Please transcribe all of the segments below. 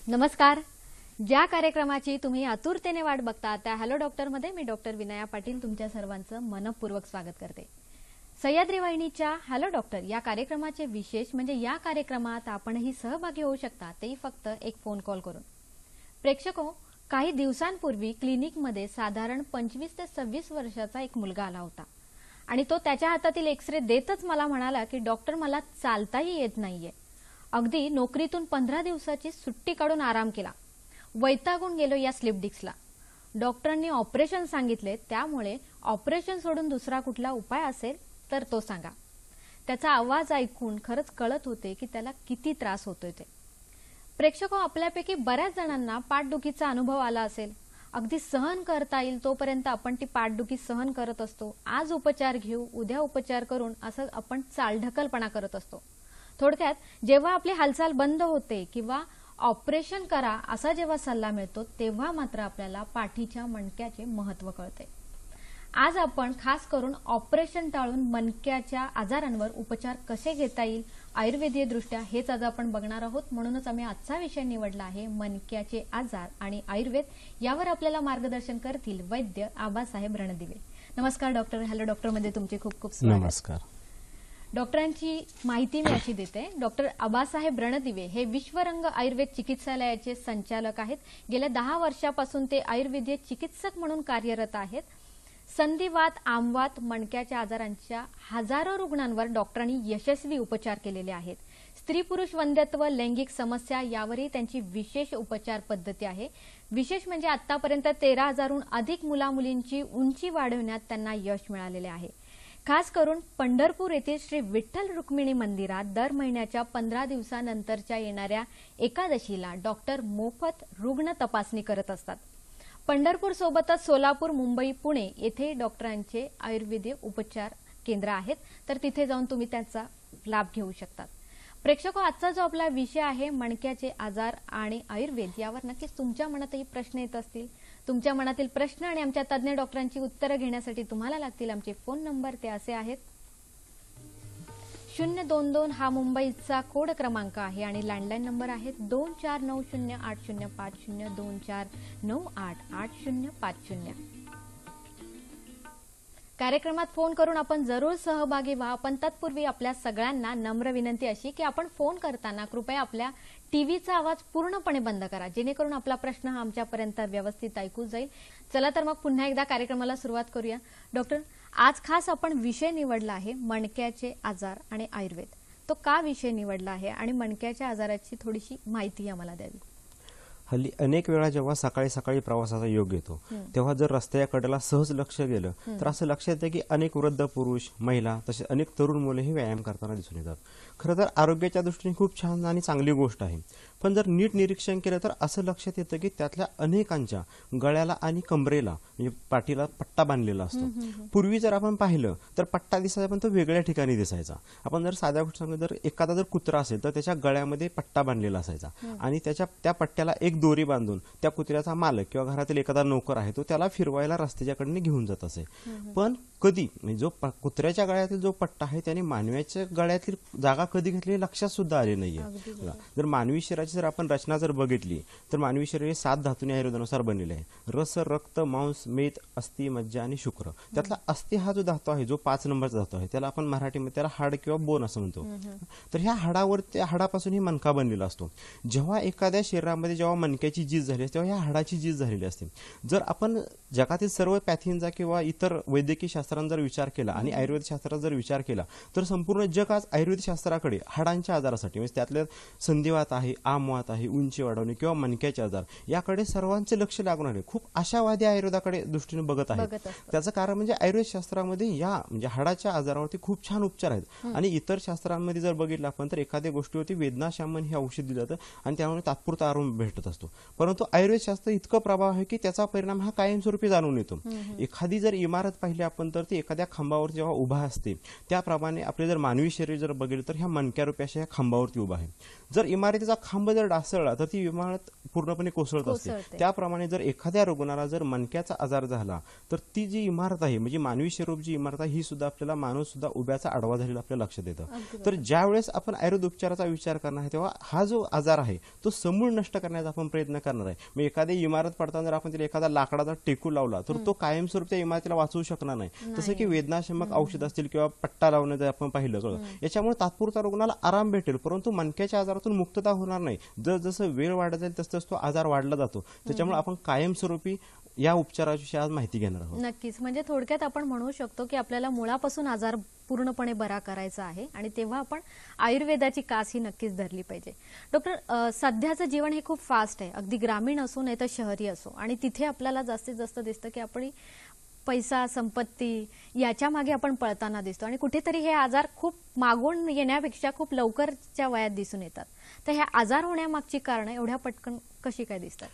नमस्कार. ज्या कार्यक्रमाची तुम्ही आतुरतेने वाट बघता त्या हॅलो डॉक्टर मध्ये मी डॉक्टर विनया पाटील तुमच्या सर्वांचं मनपूर्वक स्वागत करते. सह्याद्री वाहिनीच्या हॅलो डॉक्टर या कार्यक्रमाचे विशेष म्हणजे या कार्यक्रमात आपणही सहभागी होऊ शकता, तेही फक्त एक फोन कॉल करून. प्रेक्षको, काही दिवसांपूर्वी क्लिनिकमध्ये साधारण 25 ते 26 वर्षाचा एक मुलगा आला होता आणि तो त्याच्या हातातील एक्सरे देतच मला म्हणाला की डॉक्टर मला चालताही येत नाहीये. अगदी नोकरीतून 15 दिवसाची सुट्टी काढून आराम केला. वैतागून गेलो या स्लिप डिस्कला. डॉक्टरांनी ऑपरेशन सांगितले, त्यामुळे ऑपरेशन सोडून दुसरा कुठला उपाय असेल तर तो सांगा. त्याचा आवाज ऐकून खरंच कळत होते की त्याला किती त्रास होतोय ते. प्रेक्षको, आपल्यापैकी बऱ्याच जणांना पाठदुखीचा अनुभव आला असेल. अगदी सहन करता येईल तोपर्यंत आपण ती पाठदुखी सहन करत असतो. आज उपचार घेऊ, उद्या उपचार करून असं आपण चालढकलपणा करत असतो. थोडक्यात जेव्हा आपली हालचाल बंद होते किंवा ऑपरेशन करा असा जेव्हा सल्ला मिळतो तेव्हा मात्र आपल्याला पाठीच्या मणक्याचे महत्त्व कळते. आज आपण खास करून ऑपरेशन टाळून मणक्याच्या आजारांवर उपचार कसे घेता येईल आयुर्वेदीय दृष्ट्या हेच आज आपण बघणार आहोत. म्हणूनच आम्ही आजचा विषय निवडला आहे मणक्याचे आजार आणि आयुर्वेद. यावर आपल्याला मार्गदर्शन करतील वैद्य आबासाहेब रणदिवे. नमस्कार डॉक्टर. हॅलो डॉक्टर मध्ये तुमचे खूप खूप स्वागत. नमस्कार. डॉक्टरांची माहिती मी अशी देते. डॉक्टर आबासाहेब रणदिवे हे विश्वरंग आयुर्वेद चिकित्सालयाचे संचालक आहेत. गेल्या 10 वर्षापासून ते आयुर्वेदीय चिकित्सक म्हणून कार्यरत आहेत. संधिवात, आमवात, मणक्याच्या आजारांच्या हजारो रुग्णांवर डॉक्टरांनी यशस्वी उपचार केलेले आहेत. स्त्री पुरुष वंध्यत्व, लैंगिक समस्या यावरही त्यांची विशेष उपचार पद्धती आहे. विशेष म्हणजे आतापर्यंत 13,000हून अधिक मुलामुलींची उंची वाढवण्यात त्यांना यश मिळालेले आहे. खास करून पंढरपूर येथील श्री विठ्ठल रुक्मिणी मंदिरात दर महिन्याच्या 15 दिवसानंतरच्या येणाऱ्या एकादशीला डॉक्टर मोफत रुग्ण तपासणी करत असतात. पंढरपूर सोबतच सोलापूर, मुंबई, पुणे येथे डॉक्टरांचे आयुर्वेदीय उपचार केंद्र आहेत, तर तिथे जाऊन तुम्ही त्याचा लाभ घेऊ शकतात. प्रेक्षको, आजचा जो आपला विषय आहे मणक्याचे आजार आणि आयुर्वेद, यावर नक्कीच तुमच्या मनातही प्रश्न येत असतील. तुमच्या मनातील प्रश्न आणि आमच्या तज्ञ डॉक्टरांची उत्तरं घेण्यासाठी तुम्हाला लागतील आमचे फोन नंबर. ते असे आहेत: 022 हा मुंबईचा कोड क्रमांक आहे आणि लँडलाईन नंबर आहेत 24908050, 24988050. कार्यक्रमात फोन करून आपण जरूर सहभागी व्हा. पण तत्पूर्वी आपल्या सगळ्यांना नम्र विनंती अशी की आपण फोन करताना कृपया आपल्या टीव्हीचा आवाज पूर्णपणे बंद करा, जेणेकरून आपला प्रश्न हा आमच्यापर्यंत व्यवस्थित ऐकू जाईल. चला तर मग पुन्हा एकदा कार्यक्रमाला सुरुवात करूया. डॉक्टर, आज खास आपण विषय निवडला आहे मणक्याचे आजार आणि आयुर्वेद. तो का विषय निवडला आहे आणि मणक्याच्या आजाराची थोडीशी माहिती आम्हाला द्यावी. हल्ली अनेक वेळा जेव्हा सकाळी सकाळी प्रवासाचा योग येतो तेव्हा जर रस्त्याच्या कडेला सहज लक्ष गेलं तर असं लक्षात येतं की अनेक वृद्ध पुरुष, महिला तसेच अनेक तरुण मुलेही व्यायाम करताना दिसून येतात. खरं तर आरोग्याच्या दृष्टीने खूप छान आणि चांगली गोष्ट आहे. पण जर नीट निरीक्षण केलं तर असं लक्षात येतं की त्यातल्या अनेकांच्या गळ्याला आणि कमरेला म्हणजे पाठीला पट्टा बांधलेला असतो. पूर्वी जर आपण पाहिलं तर पट्टा दिसायचा पण तो वेगळ्या ठिकाणी दिसायचा. आपण जर साध्या गोष्ट सांगू जर एखादा जर कुत्रा असेल तर त्याच्या गळ्यामध्ये पट्टा बांधलेला असायचा आणि त्या पट्ट्याला एक दोरी बांधून त्या कुत्र्याचा मालक किंवा घरातील एखादा नोकर आहे तो त्याला फिरवायला रस्त्याच्याकडे घेऊन जात असे. पण कधी जो कुत्र्याच्या गळ्यातील जो पट्टा आहे त्याने मानवाच्या गळ्यातील जागा कधी घेतली लक्षात सुद्धा आले नाहीये. जर मानवी शरीराची जर आपण रचना जर बघितली तर मानवी शरीर 7 धातूंनी आयुर्वेदानुसार बनलेले आहे. रस, रक्त, मांस, मेद, अस्थि, मज्जा आणि शुक्र. त्यातला अस्थि हा जो धातू आहे, जो 5 नंबरचा धातू आहे, त्याला आपण मराठीमध्ये त्याला हाड किंवा बोन असं म्हणतो. तर ह्या हाडावर त्या हाडापासून ही मणका बनलेला असतो. जेव्हा एखाद्या शरीरामध्ये जेव्हा मणक्याची झीज झाली असते तेव्हा ह्या हाडाची झीज झालेली असते. जर आपण जगातील सर्व पॅथींचा किंवा इतर वैद्यकीय शास्त्र शास्त्रांचा जर विचार केला आणि आयुर्वेद शास्त्राचा जर विचार केला तर संपूर्ण जग आज आयुर्वेद शास्त्राकडे हाडांच्या आजारासाठी म्हणजे त्यातल्या संधिवात आहे, आमवात आहे, उंची वाढवणे किंवा मणक्याचे आजार याकडे सर्वांचे लक्ष लागून आहे. खूप आशावादी आयुर्वेदाकडे दृष्टीने बघत आहे. त्याचं कारण म्हणजे आयुर्वेद शास्त्रामध्ये या म्हणजे हाडाच्या आजारावरती खूप छान उपचार आहेत आणि इतर शास्त्रांमध्ये जर बघितलं आपण तर एखाद्या गोष्टीवरती वेदनाशामन हे औषध दिलं जातं आणि त्यामुळे तात्पुरता आराम भेटत असतो. परंतु आयुर्वेद शास्त्र इतकं प्रभाव आहे की त्याचा परिणाम हा कायमस्वरूपी जाणून येतो. एखादी जर इमारत पाहिली आपण तर ती एखाद्या खांबावर जेव्हा उभा असते त्याप्रमाणे आपले जर मानवी शरीर जर बघितलं तर ह्या मणक्यारूपी अशा खांबावरती उभा आहे. जर इमारतीचा खांब जर ढासळला तर ती इमारत पूर्णपणे कोसळत असते. त्याप्रमाणे जर एखाद्या रुग्णाला जर मणक्याचा आजार झाला तर ती जी इमारत आहे म्हणजे मानवी शरीर जी इमारत आहे ही सुद्धा आपल्याला माणूस सुद्धा उभ्याचा आडवा झालेला आपल्या लक्षात येतं. तर ज्या वेळेस आपण आयुर्वेद उपचाराचा विचार करणार आहे तेव्हा हा जो आजार आहे तो समूळ नष्ट करण्याचा आपण प्रयत्न करणार आहे. मग एखादी इमारत पडताना जर आपण तिला एखादा लाकडाचा टेकू लावला तर तो कायमस्वरूपी त्या इमारतीला वाचवू शकणार नाही. जसं की वेदनाशामक औषध असतील किंवा पट्टा लावणं जर आपण पाहिलं याच्यामुळे तात्पुरता रुग्णाला आराम भेटेल परंतु मणक्याच्या आजारातून मुक्तता होणार नाही. जसं वेळ वाढत जाईल तसं तो आजार वाढला जातो. त्याच्यामुळे आपण कायमस्वरूपी या उपचाराविषयी आज माहिती घेणार आहोत. नक्कीच. म्हणजे थोडक्यात आपण म्हणू शकतो की आपल्याला मुळापासून आजार पूर्णपणे बरा करायचा आहे आणि तेव्हा आपण आयुर्वेदाची कास ही नक्कीच धरली पाहिजे. डॉक्टर, सध्याचं जीवन हे खूप फास्ट आहे, अगदी ग्रामीण असो नाही तर शहरी असो आणि तिथे आपल्याला जास्तीत जास्त दिसतं की आपण पैसा, संपत्ती याच्या मागे आपण पळताना दिसतो आणि कुठेतरी हे आजार खूप मागून येण्यापेक्षा खूप लवकरच्या वयात दिसून येतात. तर हे आजार होण्यामागची कारणं एवढ्या पटकन कशी काय दिसतात?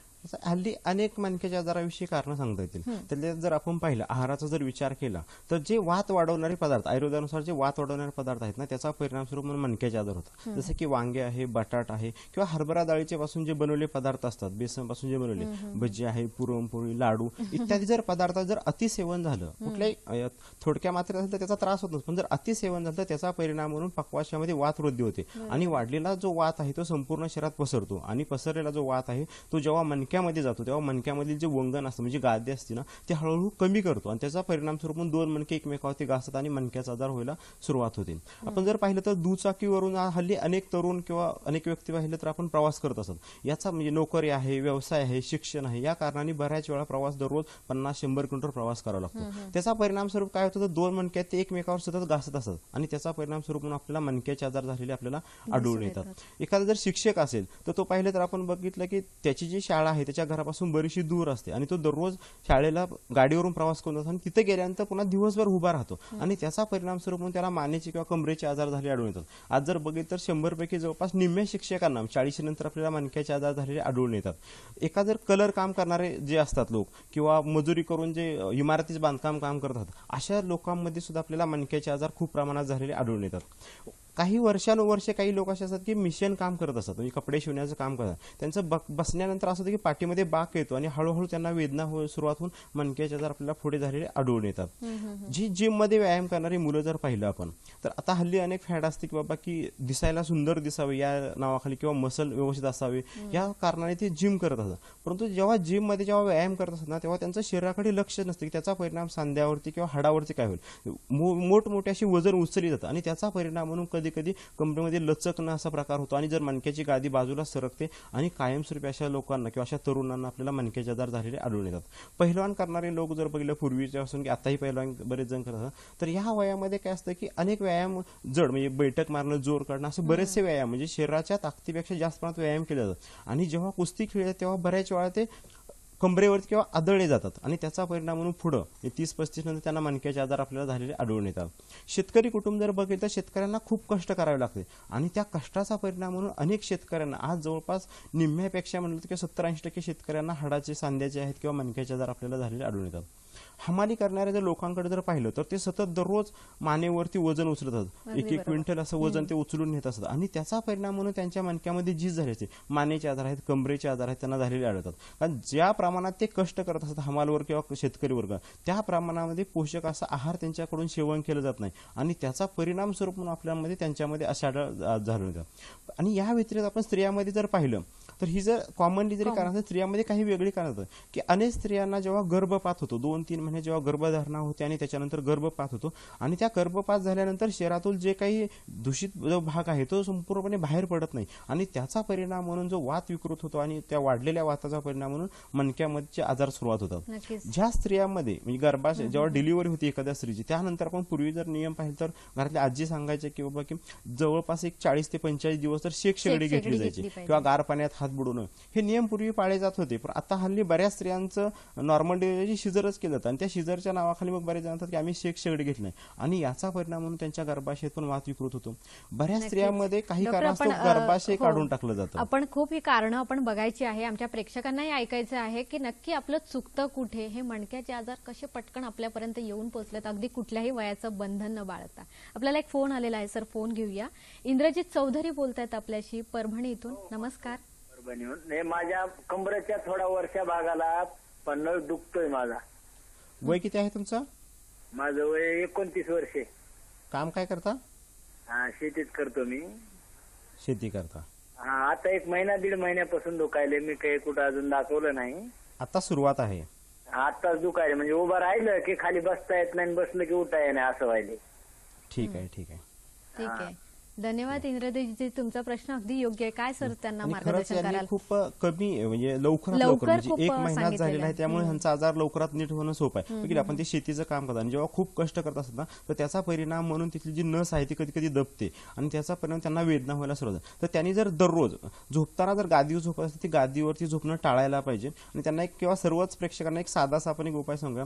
हल्ली अनेक मणक्याच्या आजाराविषयी कारण सांगता येतील. त्याच्यात जर आपण पाहिलं आहाराचा जर विचार केला तर जे वात वाढवणारे पदार्थ आयुर्वेदानुसार जे वात वाढवणारे पदार्थ आहेत ना त्याचा परिणाम स्वरूप म्हणून मणक्याचे आजार होतात. जसं की वांगे आहे, बटाट आहे किंवा हरभरा डाळीचे पासून जे बनवले पदार्थ असतात, बेसन पासून जे बनवले भजी आहे, पुरणपोळी, लाडू इत्यादी जर पदार्थ जर अतिसेवन झालं कुठल्याही थोडक्या मात्रेत असेल तर त्याचा त्रास होत नसतो पण जर अतिसेवन झालं तर त्याचा परिणाम म्हणून पक्वाशयामध्ये वात वृद्धी होते आणि वाढलेला जो वात आहे तो संपूर्ण शरीरात पसरतो आणि पसरलेला जो वात आहे तो जेव्हा मणक्यामध्ये जातो तेव्हा मणक्यामधील जे वंगण असतं म्हणजे गादी असते ना ते हळूहळू कमी करतो आणि त्याचा परिणाम स्वरूप दोन मणके एकमेकावरती घासतात आणि मणक्याचा आजार व्हायला सुरुवात होते. आपण जर पाहिलं तर दुचाकीवरून हल्ली अनेक तरुण किंवा अनेक व्यक्ती पाहिलं तर आपण प्रवास करत असतात. याचा म्हणजे नोकरी आहे, व्यवसाय आहे, शिक्षण आहे या कारणाने बऱ्याच वेळा प्रवास दररोज 50-100 किलोमीटर प्रवास करावा लागतो. त्याचा परिणाम स्वरूप काय होतं तर दोन मणक्यात ते एकमेकावर सतत घासत असतात आणि त्याचा परिणाम स्वरूप म्हणून आपल्याला मणक्याचे आजार झालेले आपल्याला आढळून येतात. एखादा जर शिक्षक असेल तर तो पाहिलं तर आपण बघितलं की त्याची जी शाळा आहे त्याच्या घरापासून बरीचशी दूर असते आणि तो दररोज शाळेला गाडीवरून प्रवास करून जातो आणि तिथे गेल्यानंतर पुन्हा दिवसभर उभा राहतो आणि त्याचा परिणाम स्वरूप म्हणून त्याला मानेचे किंवा कमरेचे आजार झाले आढळून येतात. आज जर बघितलं तर 100 पैकी जवळपास निम्म्या शिक्षकांना 40 नंतर आपल्याला मणक्याचे आजार झालेले आढळून येतात. एका जर कलर काम करणारे जे असतात लोक किंवा मजुरी करून जे इमारतीचे बांधकाम काम करतात अशा लोकांमध्ये सुद्धा आपल्याला मणक्याचे आजार खूप प्रमाणात झालेले आढळून येतात. काही वर्षानुवर्षे काही लोक असे असतात की मिशन काम करत असतात म्हणजे कपडे शिवण्याचं काम करतात. त्यांचं बसण्यानंतर असं होतं की पाठीमध्ये बाक येतो आणि हळूहळू त्यांना वेदना सुरुवात होऊन मणक्याचे आजार आपल्याला पुढे झालेले आढळून येतात. जी जिम मध्ये व्यायाम करणारी मुलं जर पाहिलं आपण तर आता हल्ली अनेक फॅड असते की बाबा की दिसायला सुंदर दिसावे या नावाखाली किंवा मसल व्यवस्थित असावे या कारणाने ते जिम करत असतात. परंतु जेव्हा जिम मध्ये जेव्हा व्यायाम करत असतात ना तेव्हा त्यांचं शरीराकडे लक्ष नसतं की त्याचा परिणाम सांध्यावरती किंवा हाडावरती काय होईल. मोठमोठे अशी वजन उचलली जातं आणि त्याचा परिणाम म्हणून कधी कमरेमध्ये लचकणं असा प्रकार होतो आणि जर मणक्याची गादी बाजूला सरकते आणि कायमस्वरूपी अशा लोकांना किंवा अशा तरुणांना आपल्याला मणक्याचे आजार झालेले आढळून येतात. पहिलवान करणारे लोक जर बघितलं पूर्वीच्या असून की आताही पहिलवान बरेच जण करतात तर ह्या वयामध्ये काय असतं की अनेक व्यायाम जड म्हणजे बैठक मारणं, जोर काढणं असे बरेचसे व्यायाम म्हणजे शरीराच्या ताकदीपेक्षा जास्त प्रमाणात व्यायाम केले जातात आणि जेव्हा कुस्ती खेळतात तेव्हा बऱ्याच वेळा ते कमरेवरती किंवा आदळले जातात आणि त्याचा परिणाम म्हणून पुढं 30-35 नंतर त्यांना मणक्याचे आजार आपल्याला झालेले आढळून येतात. शेतकरी कुटुंब जर बघितलं तर शेतकऱ्यांना खूप कष्ट करावे लागते आणि त्या कष्टाचा परिणाम म्हणून अनेक शेतकऱ्यांना आज जवळपास निम्म्यापेक्षा म्हणलं तर 70-80% शेतकऱ्यांना हाडाचे, सांध्याचे आहेत किंवा मणक्याचे आजार आपल्याला झालेले आढळून येतात. हमाली करणाऱ्या जर लोकांकडे जर पाहिलं तर ते सतत दररोज मानेवरती वजन उचलतात, 1-1 क्विंटल असं वजन ते उचलून नेत असतात आणि त्याचा परिणाम म्हणून त्यांच्या मणक्यामध्ये झीज झाली असते. मानेचे आजार आहेत, कमरेचे आजार आहेत त्यांना झालेले आढळतात. कारण ज्या प्रमाणात ते कष्ट करत असतात हमालवर किंवा शेतकरी वर्ग त्या प्रमाणामध्ये पोषक असा आहार त्यांच्याकडून सेवन केलं जात नाही आणि त्याचा परिणाम स्वरूप म्हणून आपल्यामध्ये त्यांच्यामध्ये अशा आढळ झाले होते. आणि या व्यतिरिक्त आपण स्त्रियांमध्ये जर पाहिलं तर ही जर कॉमनली जरी कारण असेल, स्त्रियांमध्ये काही वेगळी कारण असतात की अनेक स्त्रियांना जेव्हा गर्भपात होतो, 2-3 महिने जेव्हा गर्भधारणा होते आणि त्याच्यानंतर गर्भपात होतो आणि त्या गर्भपात झाल्यानंतर शरीरातून जे काही दूषित जो भाग आहे तो संपूर्णपणे बाहेर पडत नाही आणि त्याचा परिणाम म्हणून जो वात विकृत होतो आणि त्या वाढलेल्या वाताचा परिणाम म्हणून मणक्यामध्ये आजार सुरुवात होतात. ज्या स्त्रियांमध्ये म्हणजे गर्भाशय जेव्हा डिलिव्हरी होती एखाद्या स्त्रीची, त्यानंतर आपण पूर्वी जर नियम पाहिले तर घरातल्या आजी सांगायचे की बाबा की जवळपास एक 40 ते 45 दिवस तर शेकडी घेतली जायची किंवा गार पाण्यात हात बुडवणं, हे नियम पूर्वी पाळले जात होते. पण आता हल्ली बऱ्याच स्त्रियांचं नॉर्मल डिलिव्हरी शिजरच केलं जातं आणि त्या शिजरच्या नावाखाली मग बरेच म्हणतात की आम्ही शेकडी घेतली नाही आणि याचा परिणाम म्हणून त्यांच्या गर्भाशयात पण वात विकृत होतो. बऱ्याच स्त्रियांमध्ये काही कारणास्तव गर्भाशय काढून टाकलं जातं. आपण खूप ही कारणं आपण बघायची आहे, आमच्या प्रेक्षकांनाही ऐकायचं आहे की नक्की आपलं चुकतं कुठे, हे मणक्याचे आजार कसे पटकन आपल्यापर्यंत येऊन पोहोचलेत अगदी कुठल्याही वयाचं बंधन न बाळगता. आपल्याला एक फोन आलेला आहे, सर फोन घेऊया. इंद्रजित चौधरी बोलतायत आपल्याशी परभणी इथून. नमस्कार. परभणीहून. माझ्या कंबरेच्या थोडा वरच्या भागाला पन्नळ दुखतोय माझा. वय किती आहे तुमचं? माझं वय 29 वर्षे. काम काय करता? शेतीच करतो मी. शेती करता. आता 1 महिना 1.5 महिन्यापासून दुखायले. मी काही कुठं अजून दाखवलं नाही. आता सुरुवात आहे. आताच दुखायले, म्हणजे उभं राहिलं की खाली बसता येत नाही, बसलं की उठता येत नाही असं व्हायले. ठीक आहे, ठीक आहे, ठीक आहे. धन्यवाद इंद्रजितजी, तुमचा प्रश्न अगदी योग्य आहे. काय सर त्यांना आणि खरंच मार्गदर्शन यांनी कराल? खूप कमी म्हणजे लवकरात लवकर म्हणजे खूप 1 महिन्यात सांगितलेलं झालेला आहे, आहे. त्यामुळे ह्यांचा आजार लवकरात नीट होणं सोपं आहे. बघितलं आपण ते शेतीचं काम करतात आणि जेव्हा खूप कष्ट करत असतात ना, तर त्याचा परिणाम म्हणून तिथली जी नस आहे ती कधी कधी दबते आणि त्याचा परिणाम त्यांना वेदना व्हायला सुरुवात होते. तर त्यांनी जर दररोज झोपताना जर गादीवर झोपत असेल, ती गादीवरती झोपणं टाळायला पाहिजे. आणि त्यांना एक किंवा सर्वच प्रेक्षकांना एक साधासा आपण एक उपाय सांगूया.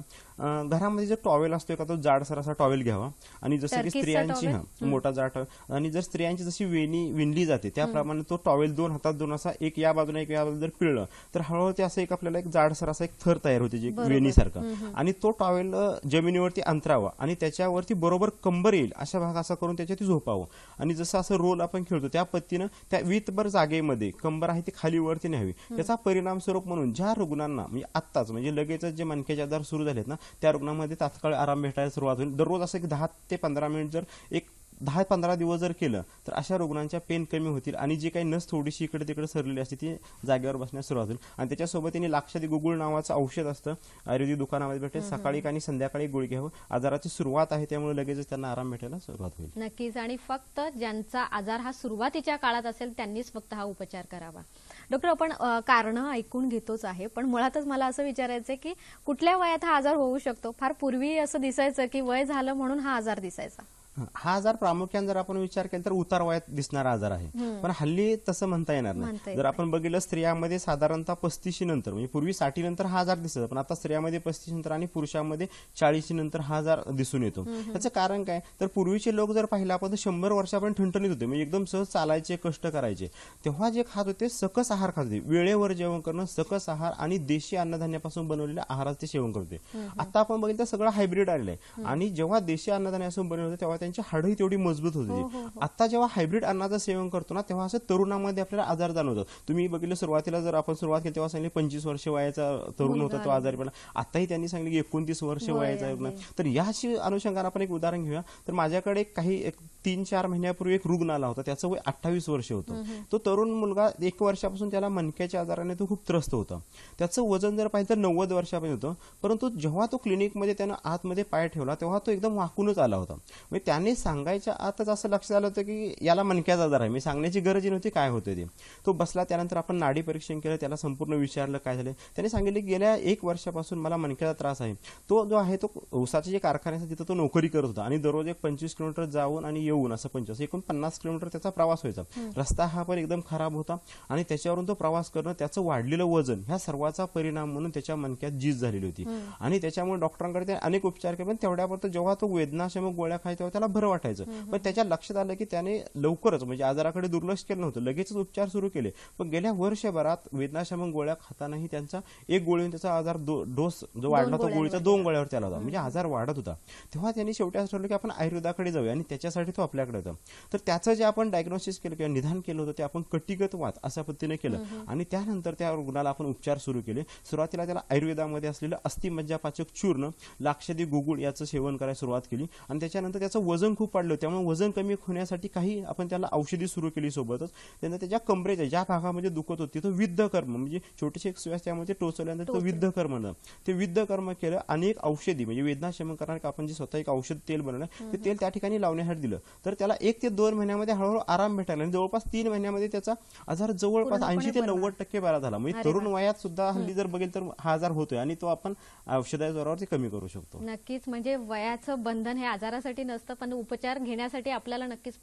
घरामध्ये जो टॉवेल असतो एका, तो जाडसर असा टॉवेल घ्यावा आणि जसं की स्त्रियांची मोठा जाड टॉवेल आणि जर स्त्रियांची जशी वेणी विणली जाते त्याप्रमाणे तो टॉवेल 2 हातात 2 असा एक या बाजूने एक या बाजूने जर पिळलं तर हळूहळू ते असं एक आपल्याला एक जाडसर असा एक थर तयार होते जे वेणीसारखं. आणि तो टॉवेल जमिनीवरती अंतरावा आणि त्याच्यावरती बरोबर कंबर येईल अशा भाग असा करून त्याच्यात झोपावं आणि जसं असं रोल आपण खेळतो त्या पद्धतीनं त्या वीतभर जागेमध्ये कंबर आहे ती खाली वरती न्यावी. त्याचा परिणाम स्वरूप म्हणून ज्या रुग्णांना म्हणजे आत्ताच म्हणजे लगेच जे मणक्याचे आजार सुरू झालेत ना, त्या रुग्णांमध्ये तात्काळ आराम भेटायला सुरुवात होईल. दररोज असं एक 10 ते 15 मिनिट जर एक 10-15 दिवस जर केलं तर अशा रुग्णांच्या पेन कमी होतील आणि जी काही नस थोडीशी इकडे तिकडे सरलेली असते ती जागेवर बसण्यास सुरुवात होईल. आणि त्याच्यासोबत त्यांनी लाक्षादी गुगुळ नावाचं औषध असतं, आयुर्वेदिक दुकानामध्ये भेटेल. सकाळी आणि संध्याकाळी गुळ घ्यावं. आजाराची सुरुवात आहे त्यामुळे लगेचच त्यांना आराम भेटायला सुरुवात होईल. नक्कीच. आणि फक्त ज्यांचा आजार हा सुरुवातीच्या काळात असेल त्यांनीच फक्त हा उपचार करावा. डॉक्टर, आपण कारणं ऐकून घेतोच आहे, पण मुळातच मला असं विचारायचं की कुठल्या वयात हा आजार होऊ शकतो? फार पूर्वी असं दिसायचं की वय झालं म्हणून हा आजार दिसायचा. हा आजार प्रामुख्याने जर आपण विचार केला तर उतार वयात दिसणारा आजार आहे, पण हल्ली तसं म्हणता येणार नाही. जर आपण बघितलं स्त्रियांमध्ये साधारणतः 35 नंतर म्हणजे पूर्वी 60 नंतर हा आजार दिसत, पण आता स्त्रियांमध्ये 35 नंतर आणि पुरुषांमध्ये 40 नंतर हा आजार दिसून येतो. त्याचं कारण काय तर पूर्वीचे लोक जर पाहिलं आपण तर 100 वर्षापर्यंत ठणठणीत होते, म्हणजे एकदम सहज चालायचे, कष्ट करायचे. तेव्हा जे खात होते सकस आहार खात होते, वेळेवर जेवण करणं, सकस आहार आणि देशी अन्नधान्यापासून बनवलेल्या आहाराचे सेवन करते. आता आपण बघितलं सगळं हायब्रिड आलेलं आहे आणि जेव्हा देशी अन्नधान्यापासून बनवलं होतं तेव्हा त्यांची हाडही तेवढी मजबूत होती. आता जेव्हा हायब्रिड अन्नाचं सेवन करतो ना तेव्हा असं तरुणामध्ये आपल्याला आजार जाणवतात. तुम्ही बघितलं सुरुवातीला जर आपण सुरुवात केली तेव्हा सांगितले 25 वर्ष वयाचा तरुण होता तो आजारी पडला. आताही त्यांनी सांगितले की 29 वर्ष वयाचा. तर याशी अनुषंगाने आपण एक उदाहरण घेऊया. तर माझ्याकडे काही 3-4 महिन्यापूर्वी एक रुग्ण आला होता, त्याचं वय 28 वर्ष होतं. तो तरुण मुलगा 1 वर्षापासून त्याला मणक्याच्या आजाराने तो खूप त्रस्त होता. त्याचं वजन जर पाहिलं तर 90 वर्षापर्यंत होतं, परंतु जेव्हा तो क्लिनिकमध्ये त्यानं आतमध्ये पाय ठेवला तेव्हा तो एकदम वाकूनच आला होता. म्हणजे त्याने सांगायच्या आतच असं लक्षात आलं होतं की याला मणक्याचा आजार आहे. मी सांगण्याची गरज नव्हती काय होतं ते. तो बसला, त्यानंतर आपण नाडी परीक्षण केलं, त्याला संपूर्ण विचारलं काय झालं. त्याने सांगितले की गेल्या 1 वर्षापासून मला मणक्याचा त्रास आहे. तो जो आहे तो ऊसाचे जे कारखाने असतात तिथं तो नोकरी करत होता आणि दररोज एक 25 किलोमीटर जाऊन आणि येऊन असं 25 एकूण 50 किलोमीटर त्याचा प्रवास व्हायचा. रस्ता हा पण एकदम खराब होता आणि त्याच्यावरून तो प्रवास करणं, त्याचं वाढलेलं वजन, ह्या सर्वाचा परिणाम म्हणून त्याच्या मणक्यात झीज झालेली होती आणि त्याच्यामुळे डॉक्टरांकडे त्याने अनेक उपचार केले. पण तेवढ्यापर्यंत जेव्हा तो वेदनाशमक गोळ्या खायचा तेव्हा त्याला बरं वाटायचं. पण त्याच्या लक्षात आलं की त्याने लवकरच म्हणजे आजाराकडे दुर्लक्ष केलं नव्हतं, लगेचच उपचार सुरू केले. पण गेल्या वर्षभरात वेदनाशमक गोळ्या खातानाही त्यांचा एक गोळीने त्याचा आजार डोस जो वाढला तो गोळीचा 2 गोळ्यावर त्याला होता, म्हणजे आजार वाढत होता. तेव्हा त्यांनी शेवटी असं ठरवलं की आपण आयुर्वेदाकडे जाऊया आणि त्याच्यासाठी तो आपल्याकडे होता. तर त्याचं जे आपण डायग्नोसिस केलं किंवा निदान केलं होतं ते आपण कटिगत वात अशा पद्धतीने केलं आणि त्यानंतर त्या रुग्णाला आपण उपचार सुरू केले. सुरुवातीला त्याला आयुर्वेदामध्ये असलेलं अस्थिमज्जापाचक चूर्ण, लाक्षदी गुगुळ याचं सेवन करायला सुरुवात केली आणि त्याच्यानंतर त्याचं वजन खूप वाढलं, त्यामुळे वजन कमी होण्यासाठी काही आपण त्याला औषधी सुरू केली सोबतच. त्यांना त्याच्या कमरेच्या ज्या भागामध्ये दुखत होती तो विद्ध कर्म म्हणजे छोटेसे एक सुई असते त्यामध्ये टोचल्यानंतर तो विद्ध कर्म ते विद्ध कर्म केलं आणि एक औषधी म्हणजे वेदना शमन करणारे आपण जे स्वतः एक औषध तेल बनवलं ते तेल त्या ठिकाणी लावण्यासाठी दिलं. तर त्याला 1 ते 2 महिन्यामध्ये हळूहळू आराम भेटायला आणि जवळपास 3 महिन्यामध्ये त्याचा आजार जवळपास 80 ते 90% बरा झाला. म्हणजे तरुण वयात सुद्धा हल्ली जर बघेल तर हा आजार होतोय आणि तो आपण औषधाच्या जोरावर ते कमी करू शकतो. नक्कीच, म्हणजे वयाचं बंधन हे आजारासाठी नसतं, पण उपचार घेण्यासाठी आपल्याला नक्कीच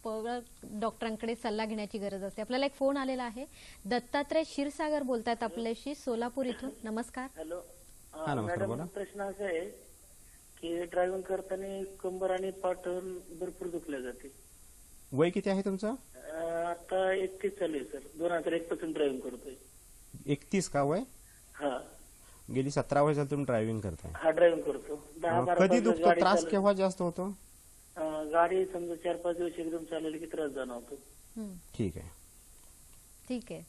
डॉक्टरांकडे सल्ला घेण्याची गरज असते. आपल्याला एक फोन आलेला आहे. दत्तात्रय क्षीरसागर बोलतायत आपल्याशी सोलापूर इथून. नमस्कार. हॅलो. हा, नमस्कार, मॅडम बोला. प्रश्न असा आहे की ड्रायव्हिंग करताना कंबर आणि पाठ भरपूर दुखल्या जाते. वय किती आहे तुमचं? आता 31 चालू आहे सर. 2001 पासून ड्रायव्हिंग करतोय. 31 का वय? हा गेली 17 वर्ष तुम्ही ड्रायव्हिंग करताय. हा ड्रायव्हिंग करतो. 10-12 कधी दुखतो? त्रास केव्हा जास्त होतो? गाडी समजा 4-5 दिवस एकदम चालवली की त्रास जाणवतो. ठीक आहे. ठीक आहे.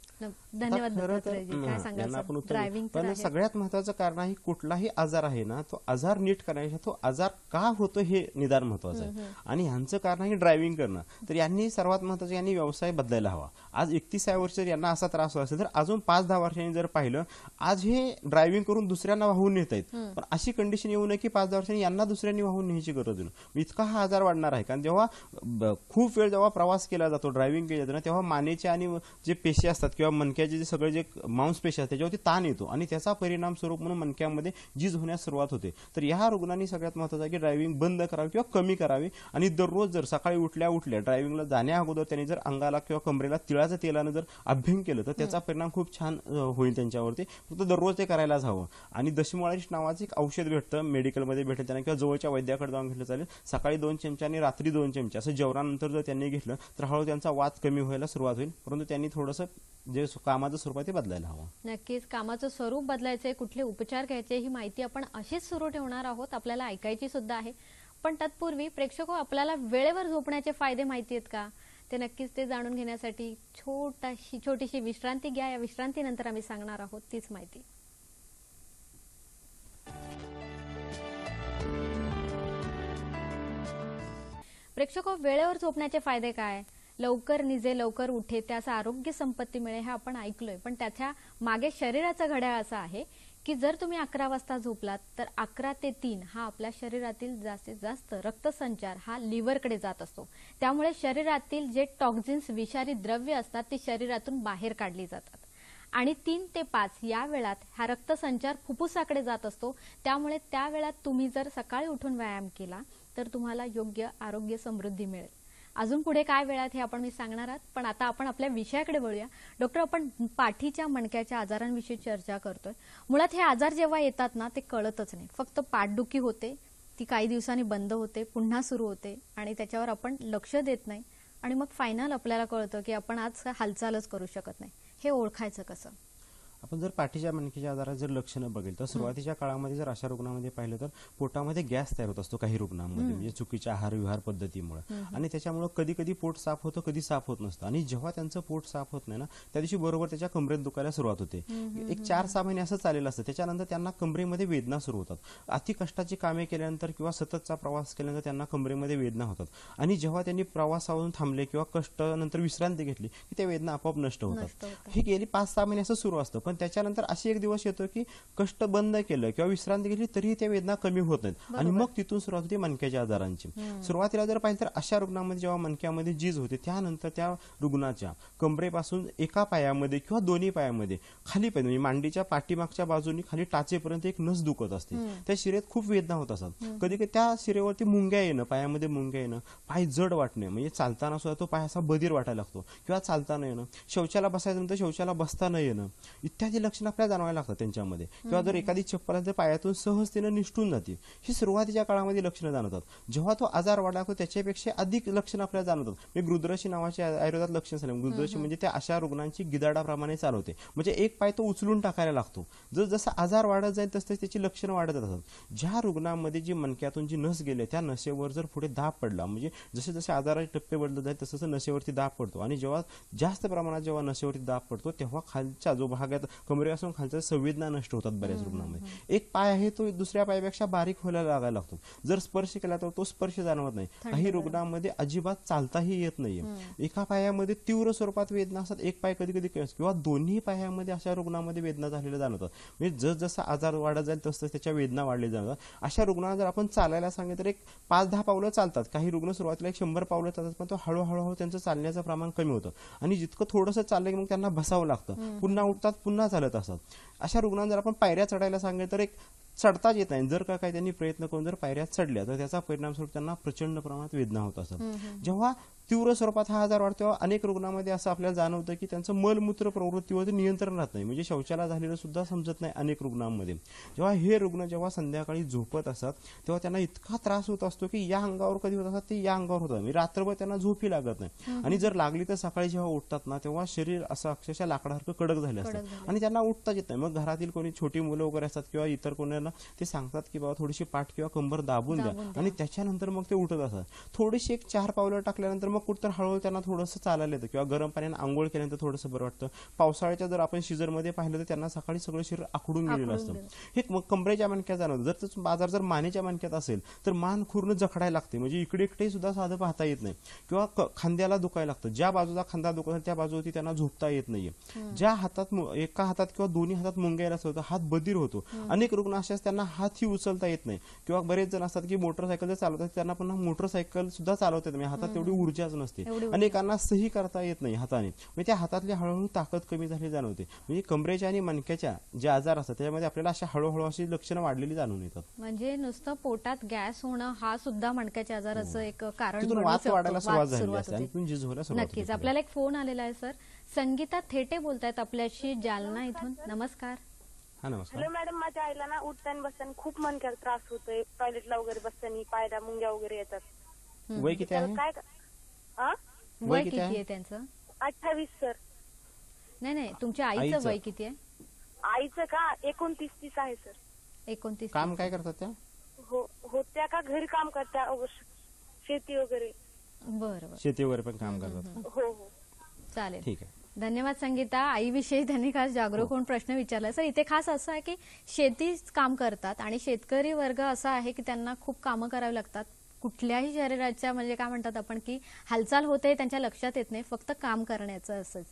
धन्यवाद दत्तात्रयजी. काय सांगाल ड्रायव्हिंग? पण सगळ्यात महत्वाचं कारण आहे कुठलाही आजार आहे ना तो आजार नीट करण्यापेक्षा तो आजार का होतो हे निदान महत्वाचं आहे. आणि ह्यांचं कारण आहे ड्रायव्हिंग करणं. तर यांनी सर्वात महत्वाचं यांनी व्यवसाय बदलायला हवा. आज 31 वर्ष यांना असा त्रास होत असेल तर अजून 5-10 वर्षांनी जर पाहिलं आज हे ड्रायव्हिंग करून दुसऱ्यांना वाहून नेत आहेत. पण अशी कंडिशन येऊ नये की 5-10 वर्षांनी यांना दुसऱ्यांनी वाहून न्यायची गरज नाही. इतका हा आजार वाढणार आहे. कारण जेव्हा खूप वेळ जेव्हा प्रवास केला जातो ड्रायव्हिंग केली जाते ना तेव्हा मानेचे आणि जे पेशी असतात किंवा मणक्याचे जे सगळे जे मांसपेशी असतात त्याच्यावरती ताण येतो आणि त्याचा परिणाम स्वरूप म्हणून मणक्यामध्ये झीज होण्यास सुरुवात होते. तर या रुग्णांनी सगळ्यात महत्त्वाचं आहे की ड्रायव्हिंग बंद करावी किंवा कमी करावी आणि दररोज जर सकाळी उठल्या ड्रायव्हिंगला जाण्या अगोदर त्यांनी जर अंगाला किंवा कमरेला तिळाचं तेलानं जर अभ्यंग केलं तर त्याचा परिणाम खूप छान होईल त्यांच्यावरती. फक्त दररोज ते करायलाच हवं. आणि दशमुळारीश नावाचं एक औषध भेटतं मेडिकलमध्ये भेटेल त्यांना किंवा जवळच्या वैद्याकडे जाऊन घेतलं चालेल. सकाळी 2 चमचे आणि रात्री 2 चमचे असं जेवणानंतर जर त्यांनी घेतलं तर हळूहळू त्यांचा वात कमी व्हायला सुरुवात होईल. परंतु त्यांनी थोडंसं जे कामाचं स्वरूप आहे ते बदलायला हवं. नक्कीच कामाचं स्वरूप बदलायचंय, कुठले उपचार घ्यायचे ही माहिती आपण अशीच सुरू ठेवणार आहोत. आपल्याला ऐकायची सुद्धा आहे. पण तत्पूर्वी प्रेक्षक आपल्याला वेळेवर झोपण्याचे फायदे माहिती आहेत का ते नक्कीच ते जाणून घेण्यासाठी छोटीशी विश्रांती घ्या. या विश्रांतीनंतर आम्ही सांगणार आहोत तीच माहिती. प्रेक्षक वेळेवर झोपण्याचे फायदे काय? लवकर निजे लवकर उठे त्याचा आरोग्य संपत्ती मिळे हे आपण ऐकलोय. पण त्याच्या मागे शरीराचा घड्याळ असा आहे की जर तुम्ही 11 वाजता झोपलात तर 11 ते 3 हा आपल्या शरीरातील जास्तीत जास्त रक्तसंचार हा लिव्हरकडे जात असतो. त्यामुळे शरीरातील जे टॉक्झिन्स विषारी द्रव्य असतात ती शरीरातून बाहेर काढली जातात. आणि 3 ते 5 या वेळात हा रक्तसंचार फुफ्फुसाकडे जात असतो. त्यामुळे त्या वेळात तुम्ही जर सकाळी उठून व्यायाम केला तर तुम्हाला योग्य आरोग्य समृद्धी मिळेल. अजून पुढे काय वेळात हे आपण मी सांगणार आहात. पण आता आपण आपल्या विषयाकडे वळूया. डॉक्टर, आपण पाठीच्या मणक्याच्या आजारांविषयी चर्चा करतोय. मुळात हे आजार जेव्हा येतात ना ते कळतच नाही. फक्त पाठदुखी होते, ती काही दिवसांनी बंद होते, पुन्हा सुरू होते आणि त्याच्यावर आपण लक्ष देत नाही आणि मग फायनल आपल्याला कळतं की आपण आज हालचालच करू शकत नाही. हे ओळखायचं कसं? आपण जर पाठीच्या मणक्याच्या आजारात जर लक्षणं बघेल तर सुरुवातीच्या काळामध्ये जर अशा रुग्णांमध्ये पाहिलं तर पोटामध्ये गॅस तयार होत असतो काही रुग्णांमध्ये म्हणजे चुकीच्या आहार विहार पद्धतीमुळे. आणि त्याच्यामुळे कधी कधी पोट साफ होतं, कधी साफ होत नसतं. आणि जेव्हा त्यांचं पोट साफ होत नाही ना त्या दिवशी बरोबर त्याच्या कमरेत दुखायला सुरुवात होते. एक 4-6 महिने असं चाललेलं असतं. त्याच्यानंतर त्यांना कमरेमध्ये वेदना सुरू होतात. अति कष्टाची कामे केल्यानंतर किंवा सततचा प्रवास केल्यानंतर त्यांना कमरेमध्ये वेदना होतात. आणि जेव्हा त्यांनी प्रवासावरून थांबले किंवा कष्ट नंतर विश्रांती घेतली की त्या वेदना आपोआप नष्ट होतात. हे गेली 5-6 महिने असं सुरू असतं. पण त्याच्यानंतर अशी एक दिवस येतो की कष्ट बंद केलं किंवा विश्रांती घेतली तरीही त्या वेदना कमी होत नाहीत आणि मग तिथून सुरुवात होते मणक्याच्या आजारांची. सुरुवातीला जर पाहिलं तर अशा रुग्णांमध्ये जेव्हा मणक्यामध्ये झीज होते त्यानंतर त्या रुग्णाच्या कमरेपासून एका पायामध्ये किंवा दोन्ही पायामध्ये खाली पाय म्हणजे मांडीच्या पाठीमागच्या बाजूनी खाली टाचेपर्यंत एक नस दुखत असते. त्या शिरेत खूप वेदना होत असतात. कधी कधी त्या शिरेवरती मुंग्या येणं, पायामध्ये मुंग्या येणं, पाय जड वाटणे म्हणजे चालताना सुद्धा तो पाय असा बधीर वाटायला लागतो किंवा चालताना येणं, शौचाला बसायचं नंतर शौचाला बसता न येणं इत्यादी लक्षणं आपल्याला जाणवायला लागतात त्यांच्यामध्ये. किंवा जर एखादी चप्पल असेल तर पायातून सहजतेनं निष्ठून जाते. ही सुरुवातीच्या काळामध्ये लक्षणं जाणवतात. जेव्हा तो आजार वाढला लागतो त्याच्यापेक्षा अधिक लक्षणं आपल्याला जाणवतात. म्हणजे गुदरशी नावाचे आयुर्वेदात लक्षण झाले. गुदरशी म्हणजे त्या अशा रुग्णांची गिदाडाप्रमाणे चालवते. म्हणजे एक पाय तो उचलून टाकायला लागतो. जसा आजार वाढत जाईल तसं त्याची लक्षणं वाढत जातात. ज्या रुग्णांमध्ये जी मणक्यातून जी नस गेले त्या नसेवर जर पुढे दाब पडला म्हणजे जसे जसे आजाराचे टप्पे बदलत जाईल तसं नसेवरती दाब पडतो. आणि जेव्हा जास्त प्रमाणात जेव्हा नसेवरती दाब पडतो तेव्हा खालच्या जो भागात कमरेपासून खालच्या संवेदना नष्ट होतात बऱ्याच रुग्णांमध्ये. एक पाय आहे तो दुसऱ्या पायापेक्षा बारीक व्हायला लागायला लागतो. जर स्पर्श केला तर तो स्पर्श जाणवत नाही. काही रुग्णांमध्ये अजिबात चालताही येत नाहीये. एका पायामध्ये तीव्र स्वरूपात वेदना असतात, एक पाय कधी कधी किंवा दोन्ही पायामध्ये अशा रुग्णांमध्ये वेदना झालेल्या जाणवतात. म्हणजे जसजसा आजार वाढत जाईल तसं त्याच्या वेदना वाढल्या जातात. अशा रुग्णांना जर आपण चालायला सांगितलं तर एक 5-10 पावलं चालतात. काही रुग्ण सुरुवातीला 100 पावलं चालतात, पण तो हळूहळू त्यांचं चालण्याचं प्रमाण कमी होतं आणि जितकं थोडंसं चाललं की मग त्यांना बसावं लागतं. पुन्हा उठतात, पुन्हा चालत असतात. अशा रुग्णांना जर आपण पायऱ्या चढायला सांगितलं तर एक चढताच येत नाही. जर काही त्यांनी प्रयत्न करून जर पायऱ्या चढल्या तर त्याचा परिणाम स्वरूप त्यांना प्रचंड प्रमाणात वेदना होत असतात. जेव्हा तीव्र स्वरूपात हा आजार वाढतो तेव्हा अनेक रुग्णांमध्ये असं आपल्याला जाणवतं की त्यांचं मलमूत्र प्रवृत्तीवर नियंत्रण राहत नाही, म्हणजे शौचाला झालेलं सुद्धा समजत नाही अनेक रुग्णांमध्ये. जेव्हा हे रुग्ण जेव्हा संध्याकाळी झोपत असतात तेव्हा त्यांना इतका त्रास होत असतो की या अंगावर कधी होत असतात ते या अंगावर होतात, म्हणजे रात्रभर त्यांना झोपही लागत नाही. आणि जर लागली तर सकाळी जेव्हा उठतात ना तेव्हा शरीर असं अक्षरशः लाकडासारखं कडक झालं असतं आणि त्यांना उठताच येत नाही. मग घरातील कोणी छोटी मुलं वगैरे असतात किंवा इतर कोणाला ते सांगतात की बाबा थोडीशी पाठ किंवा कंबर दाबून द्या आणि त्याच्यानंतर मग ते उठत असतात. थोडीशी एक 4 पावलं टाकल्यानंतर मग कुठतर हळूहळू त्यांना थोडंसं चालायला येतं किंवा गरम पाण्याने आंघोळ केल्यानंतर थोडंसं बरं वाटतं. पावसाळ्याच्या जर आपण सीझनमध्ये पाहिलं तर त्यांना सकाळी सगळं शरीर आखडून गेलेलं असतं. हे कमरेच्या मणक्यात जाणवतं. जर त्याचा बाजार जर मानेच्या मणक्यात असेल तर मान खूर्ण जखडायला लागते, म्हणजे इकडे इकडे सुद्धा साधं पाहता येत नाही किंवा खांद्याला दुखायला लागतं. ज्या बाजूला खांदा दुखत त्या बाजूवरती त्यांना झोपता येत नाहीये. ज्या हातात एका हातात किंवा दोन्ही हातात मुंग्या असतो हात बधीर होतो. अनेक रुग्ण असे त्यांना हातही उचलता येत नाही किंवा बरेच जण असतात की मोटरसायकल जर चालवतात त्यांना पुन्हा मोटरसायकल सुद्धा चालवता येत नाही, हातात तेवढी ऊर्जाच नसते. अनेकांना सही करता येत नाही हाताने, म्हणजे त्या हातातली हळूहळू ताकद कमी झाली जाणवते. म्हणजे कमरेच्या आणि मणक्याच्या जे आजार असतात त्याच्यामध्ये आपल्याला अशा हळूहळू अशी लक्षणं वाढलेली जाणून येतात. म्हणजे नुसतं पोटात गॅस होणं हा सुद्धा मणक्याचे आजाराचं एक कारण तिथून बनू वात शकतो. वाढायला सुरुवात झाली सुरुवात असते आणि होते. तिथून झिजवायला सुरुवात नक्कीच. होते. आपल्याला एक फोन आलेला आहे सर. संगीता थेटे बोलतायत आपल्याशी जालना इथून. नमस्कार. हा नमस्कार. हॅलो मॅडम, माझ्या आईला ना उठताना बसताना खूप मनक्याला त्रास होतोय. टॉयलेटला वगैरे बसताना पायऱ्या मुंग्या वगैरे येतात. वय किती आहे? काय वय किती आहे त्यांचं? 28 सर. नाही, तुमच्या आईचं वय किती आहे? आईचं का 29-30 आहे सर. 29. काम काय करतात त्या? होत्या का घरी काम करत्या, शेती वगैरे? बरं. शेती वगैरे पण काम करतात. हो. चालेल, ठीक आहे. धन्यवाद संगीता. आईविषयी त्यांनी खास जागरूक होऊन प्रश्न विचारला. सर इथे खास असं आहे की शेतीच काम करतात आणि शेतकरी वर्ग असा आहे की त्यांना खूप कामं करावी लागतात. कुठल्याही शरीराच्या म्हणजे काय म्हणतात आपण की हालचाल होते त्यांच्या लक्षात येत नाही, फक्त काम करण्याचं असंच.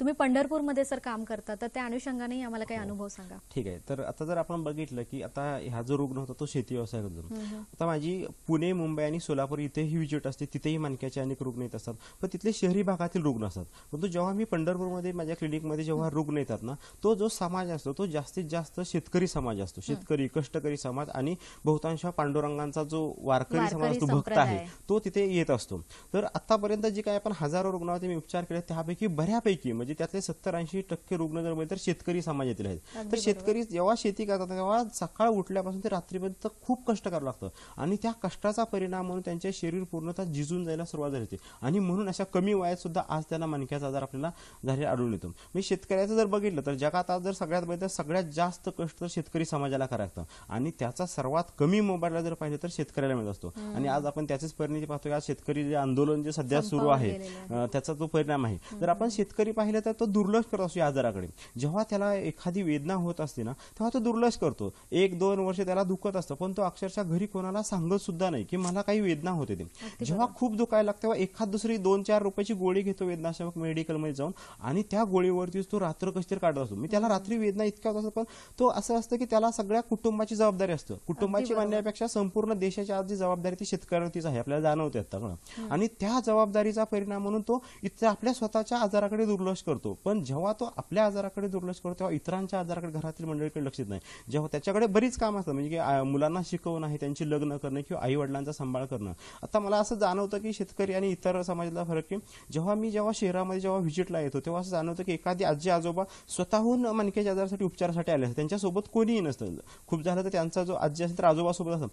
तुम्ही पंढरपूरमध्ये सर काम करता, तर त्या अनुषंगाने आम्हाला काही अनुभव सांगा. ठीक आहे. तर आता जर आपण बघितलं की आता हा जो रुग्ण होता तो शेती व्यवसाय करतो. आता माझी पुणे, मुंबई आणि सोलापूर इथेही व्हिजिट असते, तिथेही मणक्याचे अनेक रुग्ण येत असतात, पण तिथले शहरी भागातील रुग्ण असतात. परंतु जेव्हा मी पंढरपूरमध्ये माझ्या क्लिनिकमध्ये जेव्हा रुग्ण येतात ना, तो जो समाज असतो तो जास्तीत जास्त शेतकरी समाज असतो. शेतकरी, कष्टकरी समाज आणि बहुतांश पांडुरंगांचा जो वारकरी समाज असतो, भक्त आहे, तो तिथे येत असतो. तर आतापर्यंत जे काही आपण हजारो रुग्णांवरती मी उपचार केले त्यापैकी बऱ्यापैकी म्हणजे त्यातले 70-80% रुग्ण जर तर शेतकरी समाजातील आहेत. तर शेतकरी जेव्हा शेती करतात तेव्हा सकाळ उठल्यापासून ते रात्रीपर्यंत खूप कष्ट करावं लागतं आणि त्या कष्टाचा परिणाम म्हणून त्यांचे शरीर पूर्णतः झिजून जायला सुरुवात झाली होती आणि म्हणून अशा कमी वयात सुद्धा आज त्यांना मणक्याचा आजार आपल्याला झाले आढळून येतो. मी शेतकऱ्याचं जर बघितलं तर जगात आज जर सगळ्यात जास्त कष्ट तर शेतकरी समाजाला करायचं आणि त्याचा सर्वात कमी मोबदला जर पाहिजे तर शेतकऱ्याला मिळत असतो. आणि आज आपण त्याचेच परिणाम पाहतोय. आज शेतकरी जे आंदोलन जे सध्या सुरू आहे त्याचा तो परिणाम आहे. जर आपण शेतकरी पाहिलं तर तो दुर्लक्ष करत असतो या आजाराकडे. जेव्हा त्याला एखादी वेदना होत असते ना तेव्हा तो दुर्लक्ष करतो. 1-2 वर्ष त्याला दुखत असतं, पण तो अक्षरशः घरी कोणाला सांगत सुद्धा नाही की मला काही वेदना होते ते. जेव्हा खूप दुखायला लागतं तेव्हा एखाद दुसरी 2-4 रुपयाची गोळी घेतो वेदनाशामक मेडिकलमध्ये जाऊन आणि त्या गोळीवरतीच तो रात्र कशी काढत असतो. मी त्याला रात्री वेदना इतक्या होत असतात, पण तो असं असतं की त्याला सगळ्या कुटुंबाची जबाबदारी असतं. कुटुंबाची म्हणण्यापेक्षा संपूर्ण देशाची आज जी जबाबदारी ती शेतकऱ्यावरतीच आहे, आपल्याला जाणवते आता. आणि त्या जबाबदारीचा परिणाम म्हणून तो इथं आपल्या स्वतःच्या आजाराकडे दुर्लक्ष करतो. पण जेव्हा तो आपल्या आजाराकडे दुर्लक्ष करतो तेव्हा इतरांच्या आजाराकडे, घरातील मंडळीकडे लक्ष देत नाही. जेव्हा त्याच्याकडे बरीच काम असतात, म्हणजे की मुलांना शिकवणं आहे, त्यांची लग्न करणं किंवा आई वडिलांचा सांभाळ करणं. आता मला असं जाणवतं की शेतकरी आणि इतर समाजातला फरक की जेव्हा शहरामध्ये जेव्हा व्हिजिटला येतो तेव्हा असं जाणवतं की एखादी आजी आजोबा स्वतःहून मणक्याच्या आजारासाठी उपचारासाठी आले असतात, त्यांच्यासोबत कोणीही नसतं. खूप झालं तर त्यांचा जो आजी असेल तर आजोबा सोबत असतात,